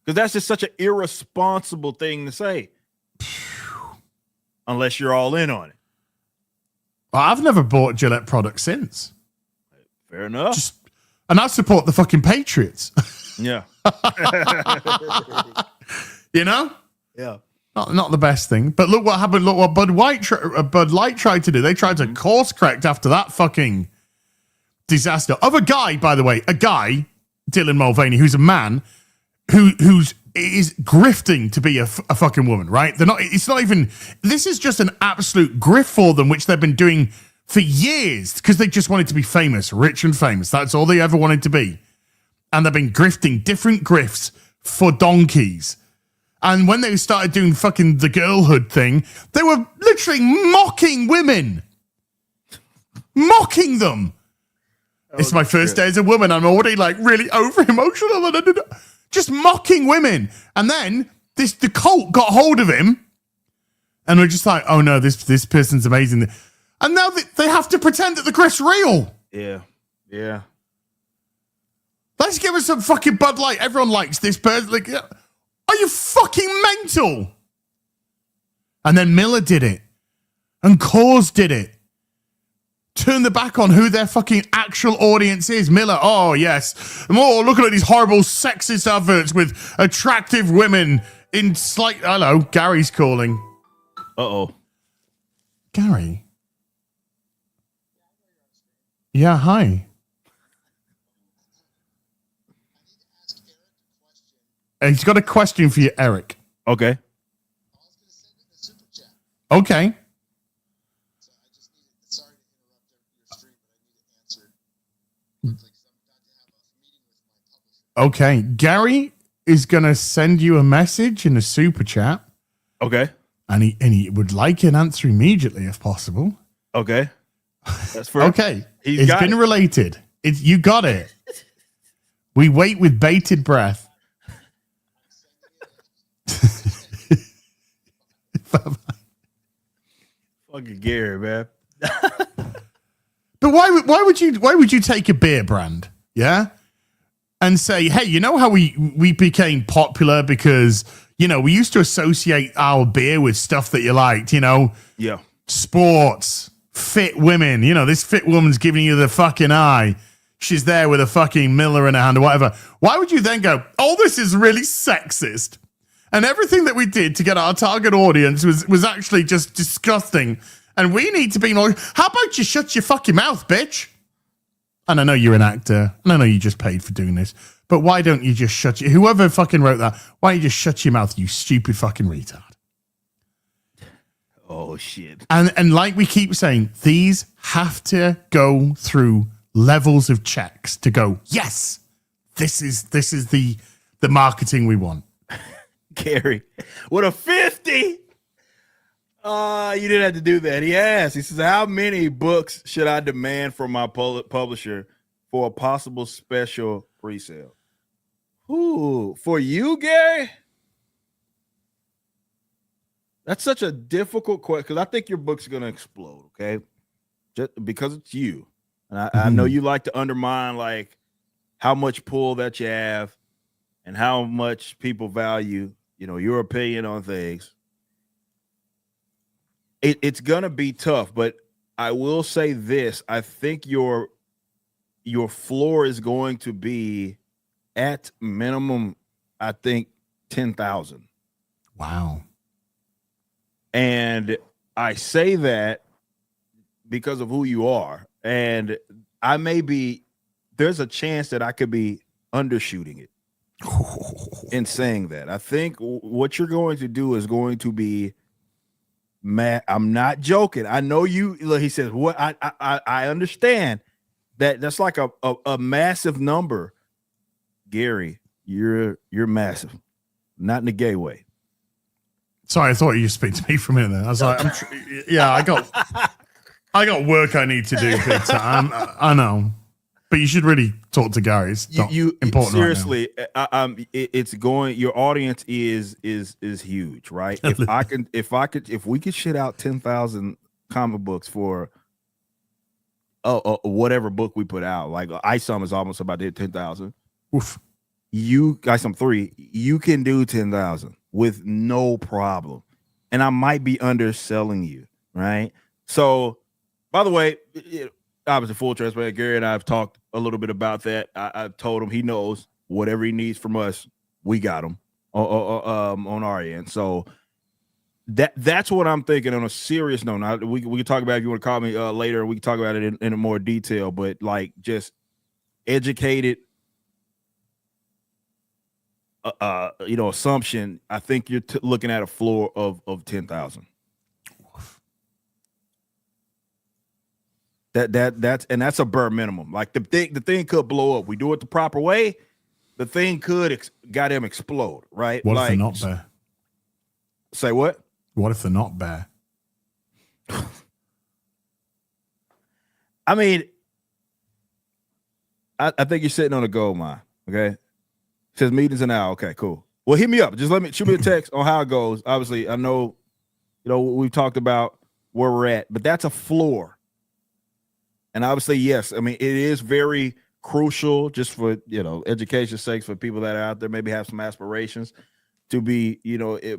Because that's just such an irresponsible thing to say. Unless you're all in on it. Well, I've never bought Gillette products since. Fair enough. And I support the fucking Patriots. Yeah. Yeah. Not the best thing. But look what happened. Look what Bud Light tried to do. They tried to course correct after that fucking disaster. Of a guy, by the way, Dylan Mulvaney, who's a man who's is grifting to be a fucking woman, right? It's not even, this is just an absolute grift for them, which they've been doing for years because they just wanted to be famous, rich and famous. That's all they ever wanted to be. And they've been grifting different grifts for donkeys. And when they started doing fucking the girlhood thing, they were literally mocking women. Mocking them. It's my first day as a woman. I'm already like really over emotional. Just mocking women. And then the cult got hold of him. And we're just like, oh no, this person's amazing. And now they have to pretend that the grift's real. Yeah. Yeah. Let's give us some fucking Bud Light. Everyone likes this person. Like, are you fucking mental? And then Miller did it. And Coors did it. Turn the back on who their fucking actual audience is. Miller, oh yes. Oh, look at these horrible sexist adverts with attractive women in slight... Hello, Gary's calling. Uh-oh. Gary? Yeah, hi. He's got a question for you, Eric. Okay. Okay. Okay. Gary is going to send you a message in a super chat. Okay. And he would like an answer immediately if possible. Okay. That's fair. Okay. It's been related. You got it. We wait with bated breath. Fucking Gary, man. But why would you take a beer brand, yeah, and say, hey, you know how we became popular because, you know, we used to associate our beer with stuff that you liked, you know, yeah, sports, fit women, you know, this fit woman's giving you the fucking eye. She's there with a fucking Miller in her hand or whatever. Why would you then go, oh, this is really sexist? And everything that we did to get our target audience was actually just disgusting. And we need to be more. How about you shut your fucking mouth, bitch? And I know you're an actor, and I know you just paid for doing this, but why don't you just shut your. Whoever fucking wrote that, why don't you just shut your mouth, you stupid fucking retard? Oh, shit. And like we keep saying, these have to go through levels of checks to go, yes, this is the marketing we want. Gary, with a 50. You didn't have to do that. He asked. He says, how many books should I demand from my publisher for a possible special pre-sale? Ooh, for you, Gary? That's such a difficult question because I think your book's going to explode, okay? Just because it's you. And I know you like to undermine like how much pull that you have and how much people value, you know, your opinion on things. It's gonna be tough, but I will say this: I think your floor is going to be at minimum, I think 10,000. Wow. And I say that because of who you are, and there's a chance that I could be undershooting it in saying that. I think what you're going to do is going to be. Matt, I'm not joking. I know you. Look, he says, "What? I understand that's like a massive number." Gary, you're massive, not in a gay way. Sorry, I thought you speak to me for a minute. There, I was like, "Yeah, I got work I need to do, Peter. I know, but you should really talk to Gary. It's not important. Seriously, right it's going. Your audience is huge, right? If we could shit out 10,000 comic books for whatever book we put out, like Isom is almost about to hit 10,000. Oof. You Isom 3, you can do 10,000 with no problem, and I might be underselling you, right? So, by the way. Obviously, full transparent. Gary and I have talked a little bit about that. I've told him he knows whatever he needs from us, we got him on our end. So that's what I'm thinking on a serious note. Now, we can talk about it if you want to call me later. We can talk about it in more detail, but like just educated, assumption. I think you're looking at a floor of 10,000. That's a bare minimum. Like the thing could blow up. We do it the proper way. The thing could goddamn explode, right? What if they're not bare? Say what? What if they're not bare? I mean, I think you're sitting on a gold mine. Okay, it says meetings an hour. Okay, cool. Well, hit me up. Just shoot me a text on how it goes. Obviously, I know, we've talked about where we're at, but that's a floor. And obviously, yes, I mean, it is very crucial just for, education's sake, for people that are out there, maybe have some aspirations to be,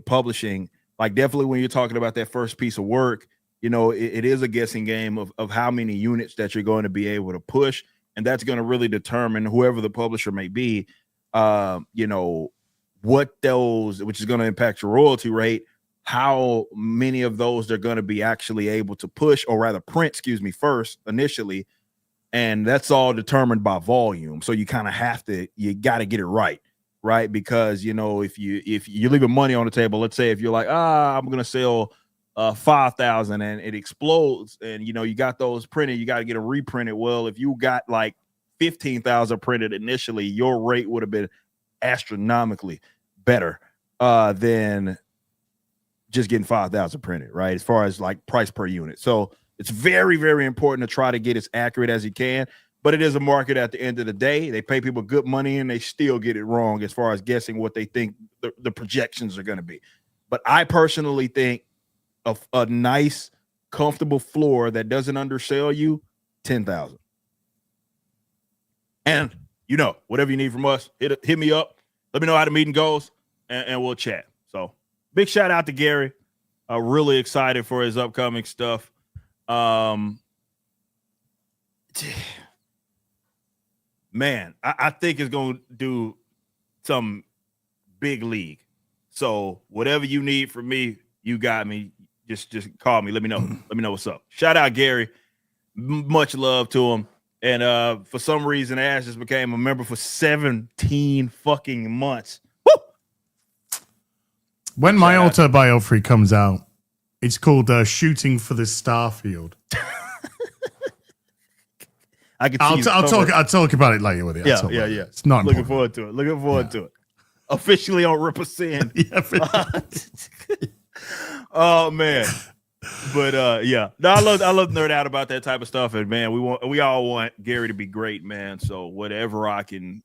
publishing. Like definitely when you're talking about that first piece of work, it is a guessing game of how many units that you're going to be able to push. And that's going to really determine whoever the publisher may be, what those, which is going to impact your royalty rate, how many of those they're going to be actually able to push or rather print, first initially. And that's all determined by volume. So you kind of you got to get it right. Because, if you're leaving money on the table, let's say if you're like, I'm going to sell 5,000 and it explodes and, you got those printed, you got to get them reprinted. Well, if you got like 15,000 printed initially, your rate would have been astronomically better than just getting 5,000 printed, right? As far as like price per unit. So it's very, very important to try to get as accurate as you can. But it is a market at the end of the day. They pay people good money and they still get it wrong as far as guessing what they think the projections are going to be. But I personally think a nice, comfortable floor that doesn't undersell you, 10,000. And whatever you need from us, hit me up. Let me know how the meeting goes, and we'll chat. So big shout out to Gary. Really excited for his upcoming stuff. Man, I think it's going to do some big league. So whatever you need from me, you got me. Just call me. Let me know. Let me know what's up. Shout out Gary. Much love to him. And for some reason, Ash just became a member for 17 fucking months. Woo! When my autobiography comes out, it's called Shooting for the Starfield. I'll talk about it later with you. Yeah. It's not looking important. forward to it. Looking forward to it. Officially on Represent. Oh man. But yeah. No, I love nerd out about that type of stuff. And man, we all want Gary to be great, man. So whatever I can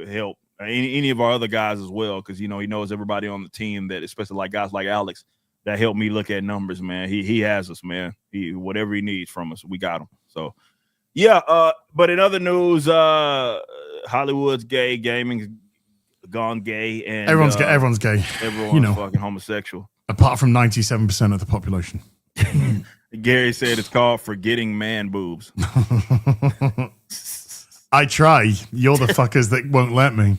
help any of our other guys as well, because he knows everybody on the team, that especially like guys like Alex that help me look at numbers, man. He has us, man. Whatever he needs from us, we got him. So yeah, but in other news, Hollywood's gay, gaming's gone gay, and everyone's gay. Everyone's fucking homosexual. Apart from 97% of the population. Gary said it's called forgetting man boobs. I try. You're the fuckers that won't let me.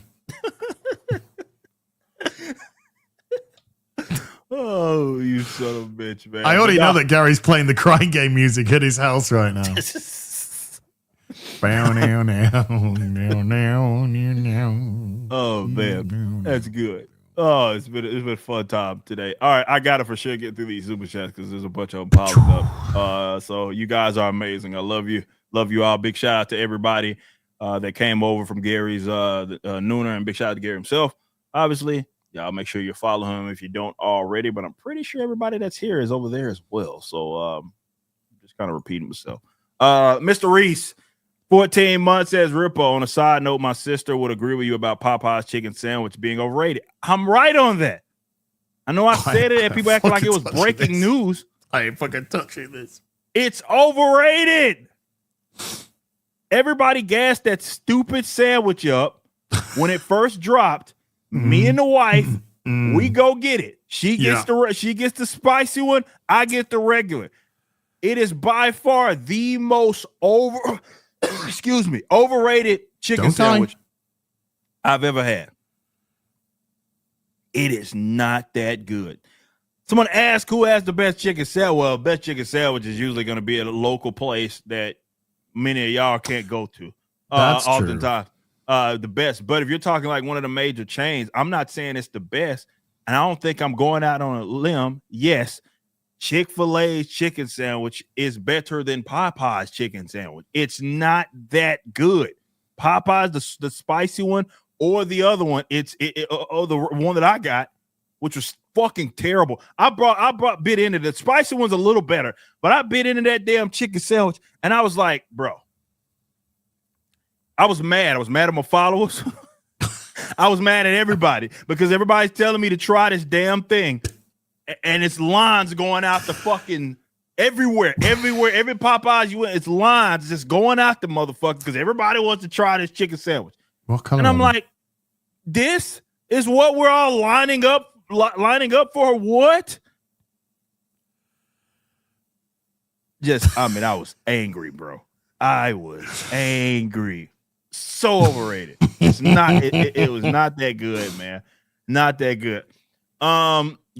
Oh, you son of a bitch, man. I already know that Gary's playing the crying game music at his house right now. Oh man, that's good. Oh, it's been a fun time today. All right, I gotta for sure get through these super chats because there's a bunch of them piling up. So you guys are amazing. I love you all. Big shout out to everybody that came over from Gary's Nooner, and big shout out to Gary himself. Obviously, y'all make sure you follow him if you don't already. But I'm pretty sure everybody that's here is over there as well. So just kind of repeating myself. Mr. Reese. 14 months says, Rippo, on a side note, my sister would agree with you about Popeye's chicken sandwich being overrated. I'm right on that. I know I said it and people acting like it was breaking news. I ain't fucking touching this. It's overrated. Everybody gassed that stupid sandwich up when it first dropped. Me and the wife, we go get it. She gets the spicy one. I get the regular. It is by far the most overrated chicken sandwich I've ever had. It is not that good. Someone asked who has the best chicken sandwich. Well, best chicken sandwich is usually going to be at a local place that many of y'all can't go to. That's oftentimes the best. But if you're talking like one of the major chains, I'm not saying it's the best, and I don't think I'm going out on a limb. Yes, Chick-fil-A's chicken sandwich is better than Popeye's chicken sandwich. It's not that good. Popeye's, the spicy one, or the other one, the one that I got, which was fucking terrible. I bit into the spicy one's a little better, but I bit into that damn chicken sandwich, and I was like, bro, I was mad. I was mad at my followers. I was mad at everybody because everybody's telling me to try this damn thing. And it's lines going out the fucking everywhere. Every Popeyes you went, it's lines just going out the motherfucker because everybody wants to try this chicken sandwich. What color? And I'm like, this is what we're all lining up for. What? I was angry, bro. I was angry. So overrated. It's not. It was not that good, man. Not that good.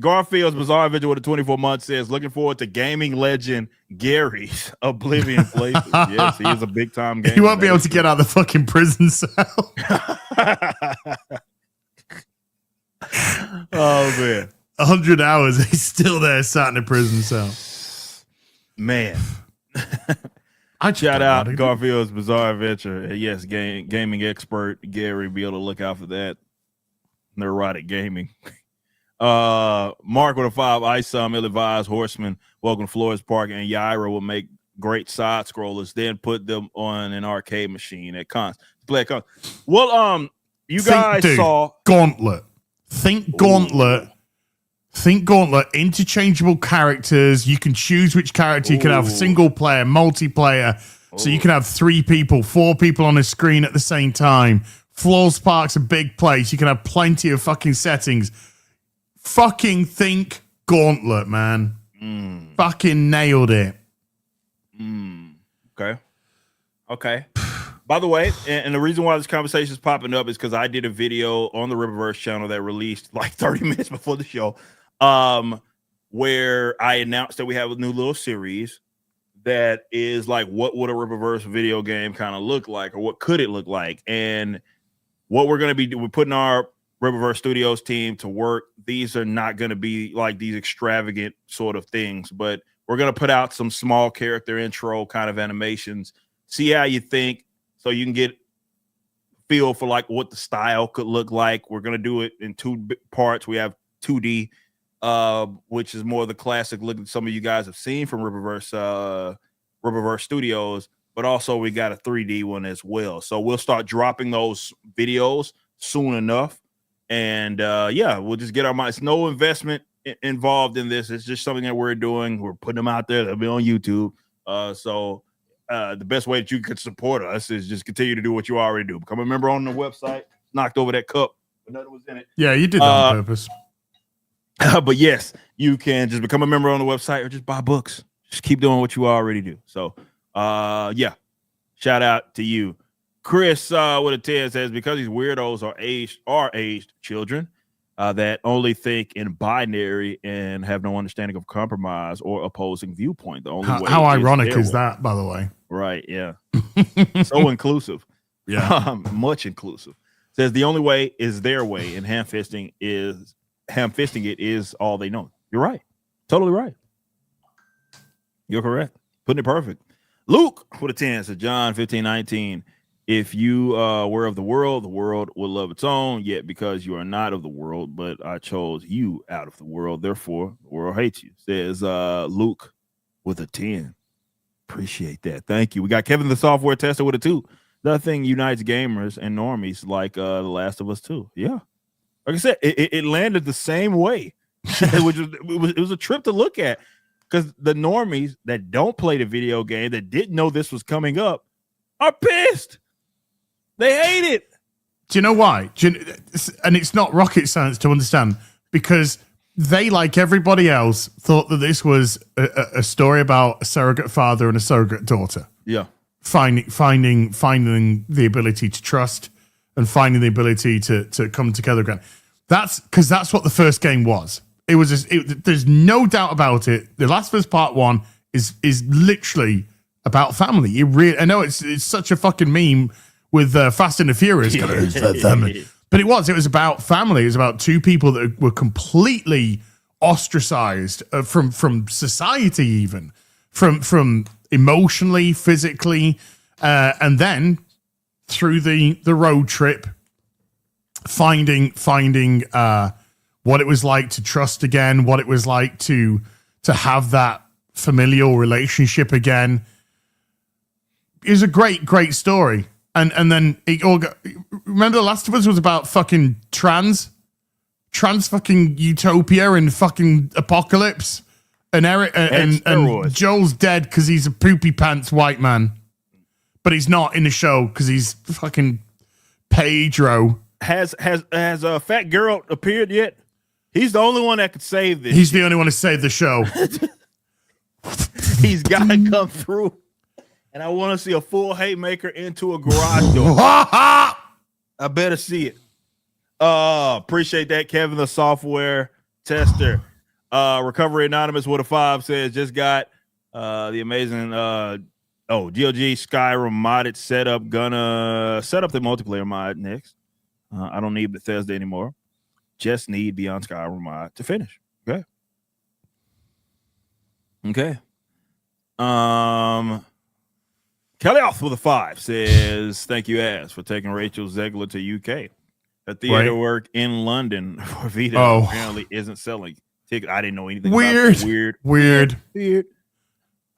Garfield's Bizarre Adventure with a 24 months says, looking forward to gaming legend Gary's Oblivion playthrough. Yes, he is a big time gamer. He won't be able to get out of the fucking prison cell. Oh man, 100 hours. He's still there, sat in a prison cell. Man, shout out Garfield's Bizarre Adventure. Yes, gaming expert Gary. Be able to look out for that. Neurotic Gaming. Mark with a 5, Isam, ill-advised Horseman, welcome to Flores Park, and Yaira will make great side scrollers, then put them on an arcade machine at cons. Play at cons. Well, you guys saw Gauntlet. Think Gauntlet. Think Gauntlet, interchangeable characters. You can choose which character. You can have single player, multiplayer. So you can have 3 people, 4 people on a screen at the same time. Flores Park's a big place. You can have plenty of fucking settings. Fucking think Gauntlet, man. Fucking nailed it. Okay. By the way, and the reason why this conversation is popping up is because I did a video on the Riververse channel that released like 30 minutes before the show, where I announced that we have a new little series that is like, what would a Riververse video game kind of look like, or what could it look like? And what we're going to be doing, we're putting our Riververse Studios team to work. These are not going to be like these extravagant sort of things, but we're going to put out some small character intro kind of animations, see how you think, so you can get feel for like what the style could look like. We're going to do it in 2 parts. We have 2D, which is more of the classic look that some of you guys have seen from Riververse Studios, but also we got a 3D one as well. So we'll start dropping those videos soon enough. And we'll just get our mind. It's no investment involved in this. It's just something that we're doing. We're putting them out there. They'll be on YouTube. So the best way that you could support us is just continue to do what you already do. Become a member on the website. Knocked over that cup, but nothing was in it. Yeah, you did that on purpose. But yes, you can just become a member on the website or just buy books. Just keep doing what you already do. So, shout out to you. Chris with a 10 says, because these weirdos are aged children that only think in binary and have no understanding of compromise or opposing viewpoint. The only way how ironic is that, by the way? Right, yeah. So inclusive. Yeah. Much inclusive. Says the only way is their way, and ham-fisting it is all they know. You're right. Totally right. You're correct. Putting it perfect. Luke with a 10 says, John 15:19. If you were of the world would love its own. Yet because you are not of the world, but I chose you out of the world, therefore the world hates you. Says Luke with a 10. Appreciate that. Thank you. We got Kevin the software tester with a 2. That thing unites gamers and normies like The Last of Us 2. Yeah. Like I said, it landed the same way. It was a trip to look at, because the normies that don't play the video game, that didn't know this was coming up, are pissed. They hate it. Do you know why? And it's not rocket science to understand, because they, like everybody else, thought that this was a story about a surrogate father and a surrogate daughter. Yeah. Finding the ability to trust and finding the ability to come together again. That's because that's what the first game was. It was. There's no doubt about it. The Last of Us Part 1 is literally about family. I know it's such a fucking meme with Fast and the Furious, but it was about family. It was about 2 people that were completely ostracized from society, even from emotionally, physically, and then through the road trip, finding what it was like to trust again, what it was like to have that familial relationship again. It was a great story. And then it all got, remember The Last of Us was about fucking trans fucking utopia and fucking apocalypse. And Eric and Joel's dead because he's a poopy pants white man. But he's not in the show because he's fucking Pedro. Has a fat girl appeared yet? He's the only one that could save this. He's the only one to save the show. He's got to come through. And I want to see a full haymaker into a garage door. I better see it. Appreciate that, Kevin, the software tester. Recovery Anonymous with a 5 says, just got the amazing GLG Skyrim modded setup. Gonna set up the multiplayer mod next. I don't need Bethesda anymore. Just need Beyond Skyrim mod to finish. Okay. Kelly off with a 5 says, thank you, Ass, for taking Rachel Zegler to UK. A theater work in London for Vita apparently isn't selling tickets. I didn't know anything about that. Weird.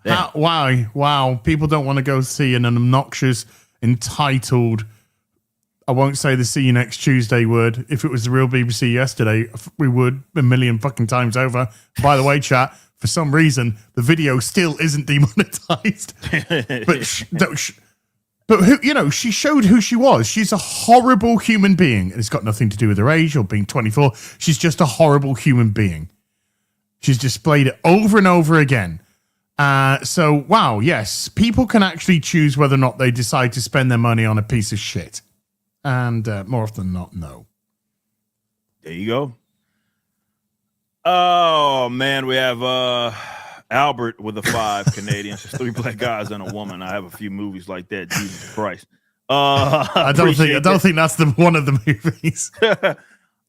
Wow. People don't want to go see an obnoxious, entitled, I won't say the see you next Tuesday word. If it was the real BBC yesterday, we would a million fucking times over. By the way, chat, for some reason, the video still isn't demonetized. But who, she showed who she was. She's a horrible human being. And it's got nothing to do with her age or being 24. She's just a horrible human being. She's displayed it over and over again. So, wow, yes, people can actually choose whether or not they decide to spend their money on a piece of shit. And more often than not, no. There you go. Oh, man, we have Albert with a 5 Canadians. Just 3 black guys and a woman. I have a few movies like that. Jesus Christ. I don't think that's one of the movies.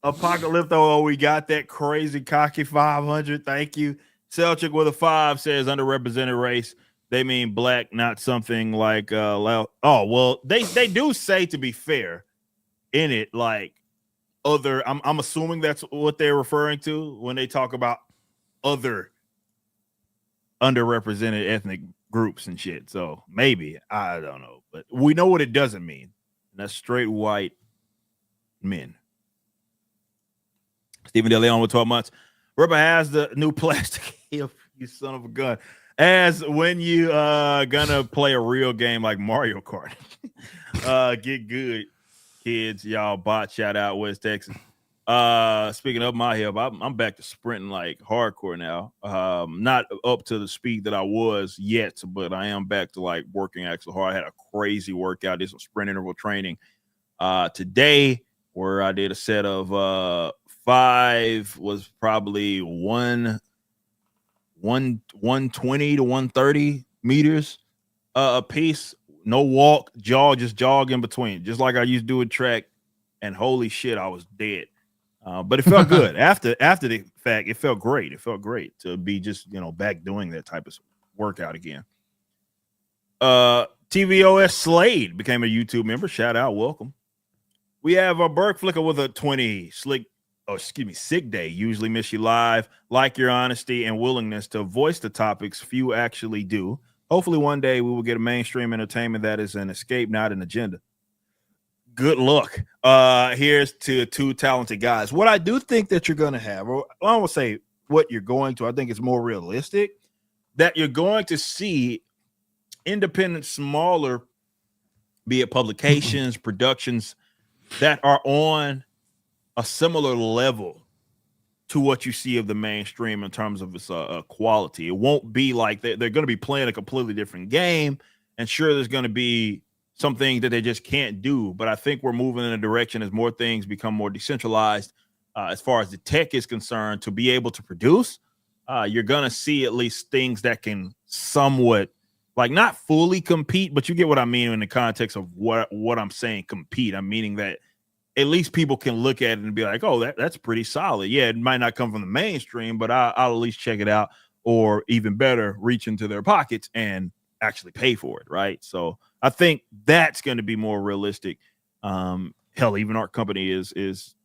Apocalypto, we got that crazy cocky 500. Thank you. Selchuk with a 5 says underrepresented race. They mean black, not something like they do say, to be fair, in it, like other. I'm assuming that's what they're referring to when they talk about other underrepresented ethnic groups and shit. So maybe, I don't know, but we know what it doesn't mean. And that's straight white men. Stephen De Leon with 12 months. Ripper has the new plastic. You son of a gun. As when you gonna play a real game like Mario Kart. Get good, kids. Y'all bot shout out West Texas. Speaking of my help, I'm back to sprinting like hardcore now. Not up to the speed that I was yet, but I am back to like working actually hard. I had a crazy workout. Did some sprint interval training today, where I did a set of 5 was probably 120 to 130 meters a piece. No walk, just jog in between, just like I used to do a track. And holy shit, I was dead. But it felt good. After the fact, it felt great. It felt great to be just, back doing that type of workout again. TVOS Slade became a YouTube member. Shout out, welcome. We have a Burke Flicker with a 20 sick day. Usually miss you live. Like your honesty and willingness to voice the topics few actually do. Hopefully one day we will get a mainstream entertainment that is an escape, not an agenda. Good luck. Here's to 2 talented guys. What I do think that you're going to have, or I won't say what you're going to, I think it's more realistic that you're going to see independent, smaller, be it publications, productions that are on a similar level to what you see of the mainstream in terms of its quality. It won't be like they're going to be playing a completely different game. And sure, there's going to be some things that they just can't do. But I think we're moving in a direction as more things become more decentralized as far as the tech is concerned to be able to produce. You're going to see at least things that can somewhat, like, not fully compete, but you get what I mean in the context of what I'm saying, compete. I'm meaning that at least people can look at it and be like, oh, that's pretty solid. Yeah, it might not come from the mainstream, but I'll at least check it out, or even better, reach into their pockets and actually pay for it, right? So I think that's going to be more realistic. Hell, even our company is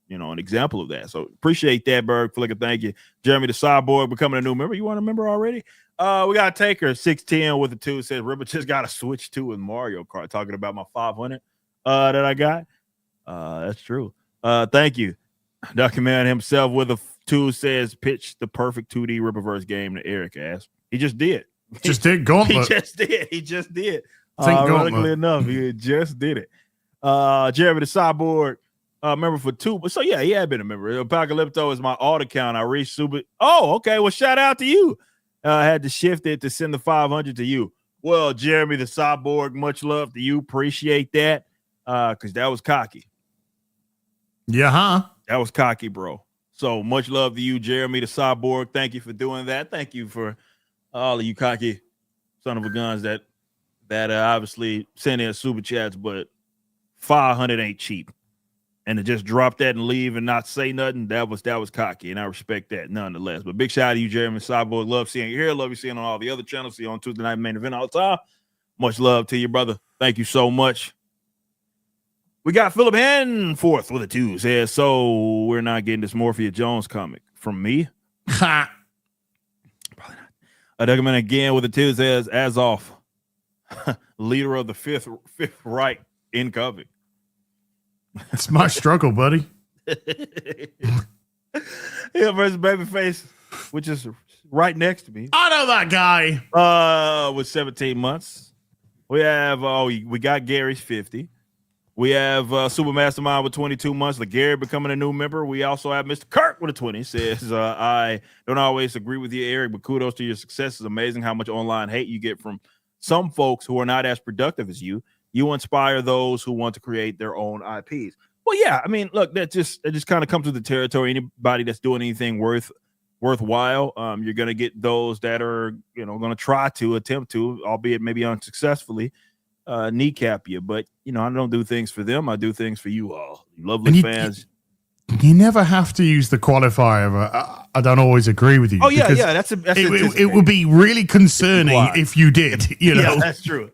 an example of that. So appreciate that, Berg Flicker. Thank you. Jeremy the Cyborg becoming a new member. You want a member already? We got Taker 610 with a 2. Says Ripper just got to switch to with Mario Kart. Talking about my 500 that I got. That's true. Thank you. Document himself with a 2 says pitch the perfect 2D Ripperverse game to Eric asked. He just did. Gauntlet. He just did. Ironically enough, he just did it. Jeremy the Cyborg, member for 2. But so yeah, he had been a member. Apocalypto is my alt account. I reached super. Oh, okay. Well, shout out to you. I had to shift it to send the 500 to you. Well, Jeremy the Cyborg, much love to you. Appreciate that. Because that was cocky. Yeah, huh? That was cocky, bro. So much love to you, Jeremy the Cyborg. Thank you for doing that. Thank you for all of you cocky son of a guns that obviously send in super chats, but 500 ain't cheap. And to just drop that and leave and not say nothing, that was cocky, and I respect that nonetheless. But big shout out to you, Jeremy Cyborg. Love seeing you here. Love you seeing on all the other channels. See you on Tuesday Night Main Event all the time. Much love to you, brother. Thank you so much. We got Philip Hanforth with a 2. Says, so we're not getting this Morpheus Jones comic from me. Ha. Probably not. Document again with a 2 says, as off leader of the fifth Reich incoming. It's my struggle, buddy. Yeah, versus Babyface, which is right next to me. I know that guy. With 17 months. We have we got Gary's 50. We have Super Mastermind with 22 months. Gary becoming a new member. We also have Mr. Kirk with a 20. Says, I don't always agree with you, Eric, but kudos to your success. It's amazing how much online hate you get from some folks who are not as productive as you. You inspire those who want to create their own IPs. Well, yeah, I mean, look, that just kind of comes with the territory. Anybody that's doing anything worthwhile, you're going to get those that are, going to try to attempt to, albeit maybe unsuccessfully, kneecap you. But, I don't do things for them. I do things for you all, you lovely fans. You never have to use the qualifier. I don't always agree with you. Oh, yeah, yeah. It would be really concerning if you did, Yeah, that's true.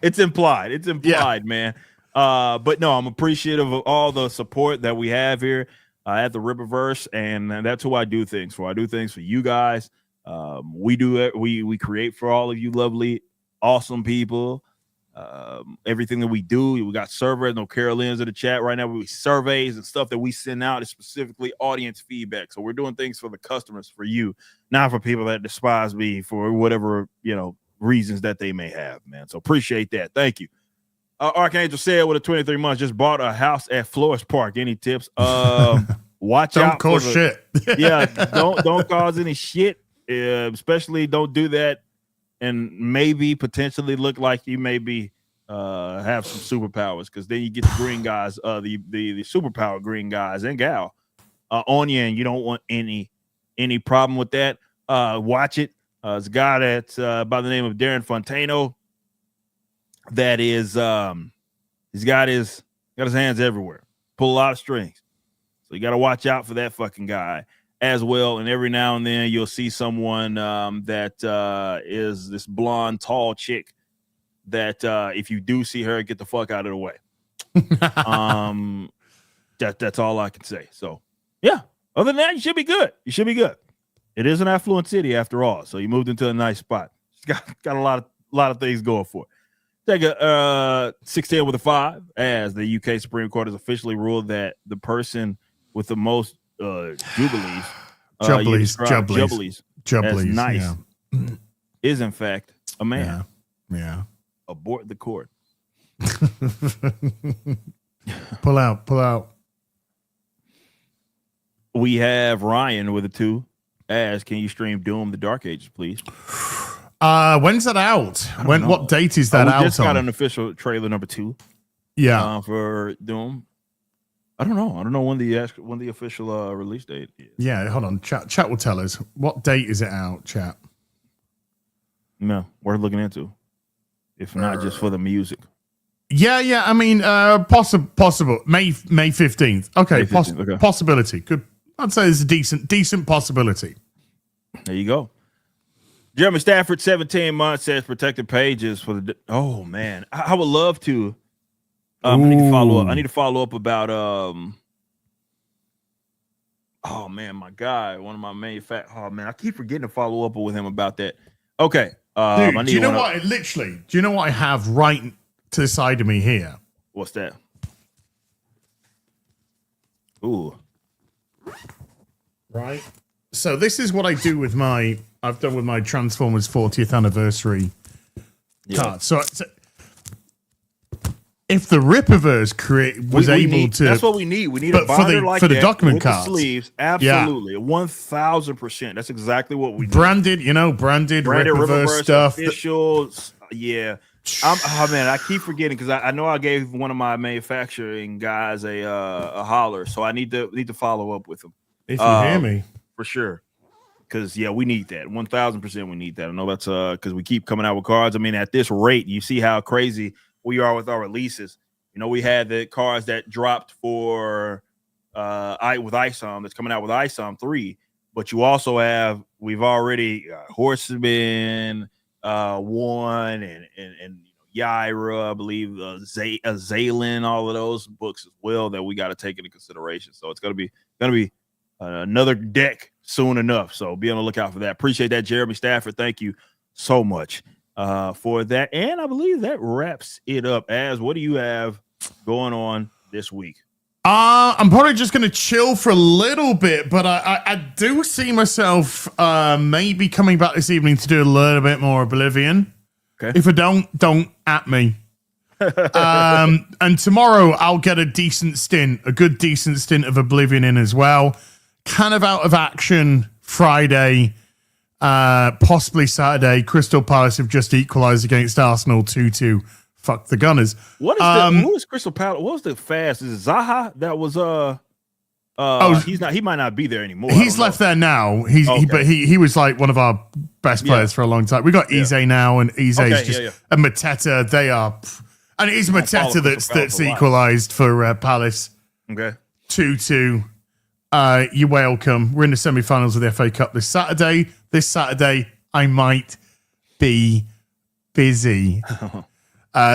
It's implied. Man. But no, I'm appreciative of all the support that we have here at the Rippaverse, and that's who I do things for. I do things for you guys. We do it. We create for all of you lovely, awesome people. Everything that we do, we got surveys. No Carolyn's in the chat right now. We surveys and stuff that we send out is specifically audience feedback. So we're doing things for the customers, for you, not for people that despise me for whatever reasons that they may have, man. So appreciate that. Thank you. Archangel said with a 23 months just bought a house at Flores Park. Any tips? Watch out. Don't cause shit. Yeah, don't cause any shit. Especially don't do that and maybe potentially look like you maybe have some superpowers, because then you get the green guys, the superpower green guys and gal on you, and you don't want any problem with that. Watch it. There's a guy that's by the name of Darren Fontano. That is, he's got his hands everywhere, pull a lot of strings. So you got to watch out for that fucking guy as well. And every now and then you'll see someone that is this blonde, tall chick that if you do see her, get the fuck out of the way. That's all I can say. So yeah, other than that, you should be good. It is an affluent city after all. So you moved into a nice spot. It's got a lot of things going for it. Take a 16 with a 5, as the UK Supreme Court has officially ruled that the person with the most jubilees, as nice, is in fact a man. Yeah. Abort the court. Pull out. We have Ryan with a 2. As, can you stream Doom: The Dark Ages, please? When's that out? What date is that out? We just got an official trailer number 2. Yeah, for Doom. I don't know when the official release date is. Yeah, hold on. Chat will tell us. What date is it out, chat? No, we're looking into. If not, just for the music. Yeah. I mean, possible. May 15th. Okay, May 15th, okay. Possibility. Good. I'd say there's a decent possibility. There you go. Jeremy Stafford, 17 months, says protected pages for the. Oh man, I would love to. I need to follow up. I need to follow up about. Oh man, my guy, one of my main Oh man, I keep forgetting to follow up with him about that. Okay, dude, do you know what? Do you know what I have right to the side of me here? What's that? Ooh. Right. So this is what I do with I've done with my Transformers 40th anniversary card. So if the Rippaverse was able to, that's what we need. We need a binder for the document cards, sleeves. Absolutely, 1,000%. That's exactly what we need. Branded Rippaverse stuff. Officials. Yeah. Man, I keep forgetting because I know I gave one of my manufacturing guys a holler, so I need to follow up with him. If you hear me, for sure. Because we need that 1,000%. We need that. I know that's because we keep coming out with cards. I mean, at this rate, you see how crazy we are with our releases. We had the cards that dropped for with ISOM that's coming out with ISOM 3, but you also we've already Horseman 1 and Yaira, I believe Zaylen, all of those books as well that we got to take into consideration. So it's gonna be another deck soon enough. So be on the lookout for that. Appreciate that, Jeremy Stafford. Thank you so much for that. And I believe that wraps it up. What do you have going on this week? I'm probably just going to chill for a little bit, but I do see myself maybe coming back this evening to do a little bit more Oblivion. Okay. If I don't at me. And tomorrow I'll get a good decent stint of Oblivion in as well. Kind of out of action Friday, possibly Saturday. Crystal Palace have just equalized against Arsenal 2-2. Fuck the Gunners. What is who is Crystal Palace? What was the fast? Is it Zaha? That was he's not. He might not be there anymore. He's left there now. But he was like one of our best players for a long time. We got Eze now, and Eze is just and Mateta. They are, and it is Mateta that's equalized for Palace. Okay, 2-2. You're welcome. We're in the semi-finals of the FA Cup this Saturday. This Saturday, I might be busy.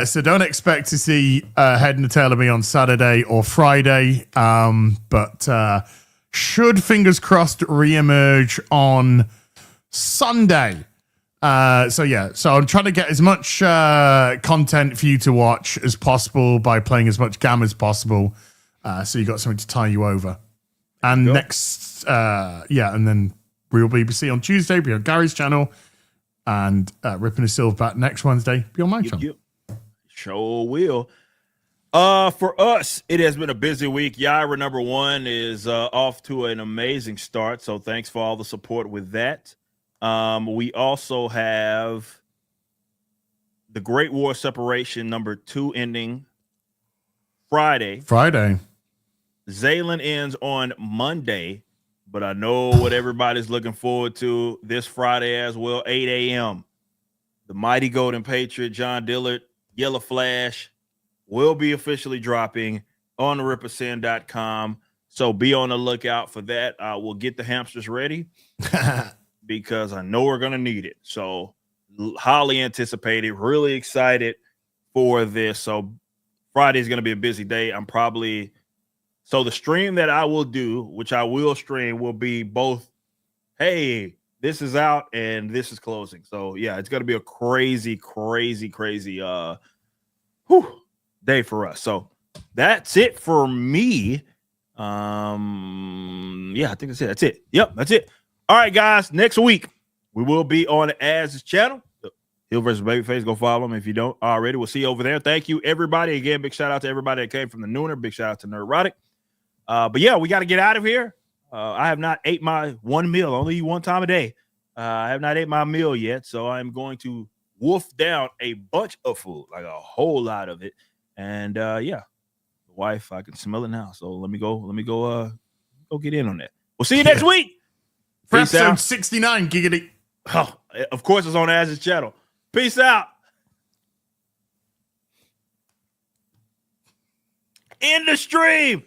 So don't expect to see head and tail of me on Saturday or Friday, but should, fingers crossed, reemerge on Sunday. So I'm trying to get as much content for you to watch as possible by playing as much GAM as possible, so you got something to tie you over. And next, and then Real BBC on Tuesday, be on Gary's channel, and Ripping a Silverback next Wednesday, be on my channel. Sure will. For us, it has been a busy week. Yaira number 1 is off to an amazing start, so thanks for all the support with that. We also have the Great War Separation number 2 ending Friday. Zaylen ends on Monday, but I know what everybody's looking forward to this Friday as well, 8 a.m. The Mighty Golden Patriot, John Dillard, Yellow Flash will be officially dropping on rippersin.com. So be on the lookout for that. We'll get the hamsters ready because I know we're going to need it. So highly anticipated, really excited for this. So Friday is going to be a busy day. So the stream that I will do, which I will stream, will be both, hey, this is out and this is closing. So yeah, it's going to be a crazy day for us. So that's it for me. I think that's it. Yep, that's it. All right, guys. Next week we will be on Az's channel, Heel vs. Babyface. Go follow him if you don't already. We'll see you over there. Thank you, everybody. Again, big shout out to everybody that came from the Nooner. Big shout out to Neurotic. But yeah, we got to get out of here. I have not ate my one meal. I only eat one time a day. I have not ate my meal yet, so I'm going to wolf down a bunch of food, like a whole lot of it. And the wife, I can smell it now. So let me go get in on that. We'll see you next week. For episode 69, giggity. Oh, of course, it's on Az's channel. Peace out. End the stream.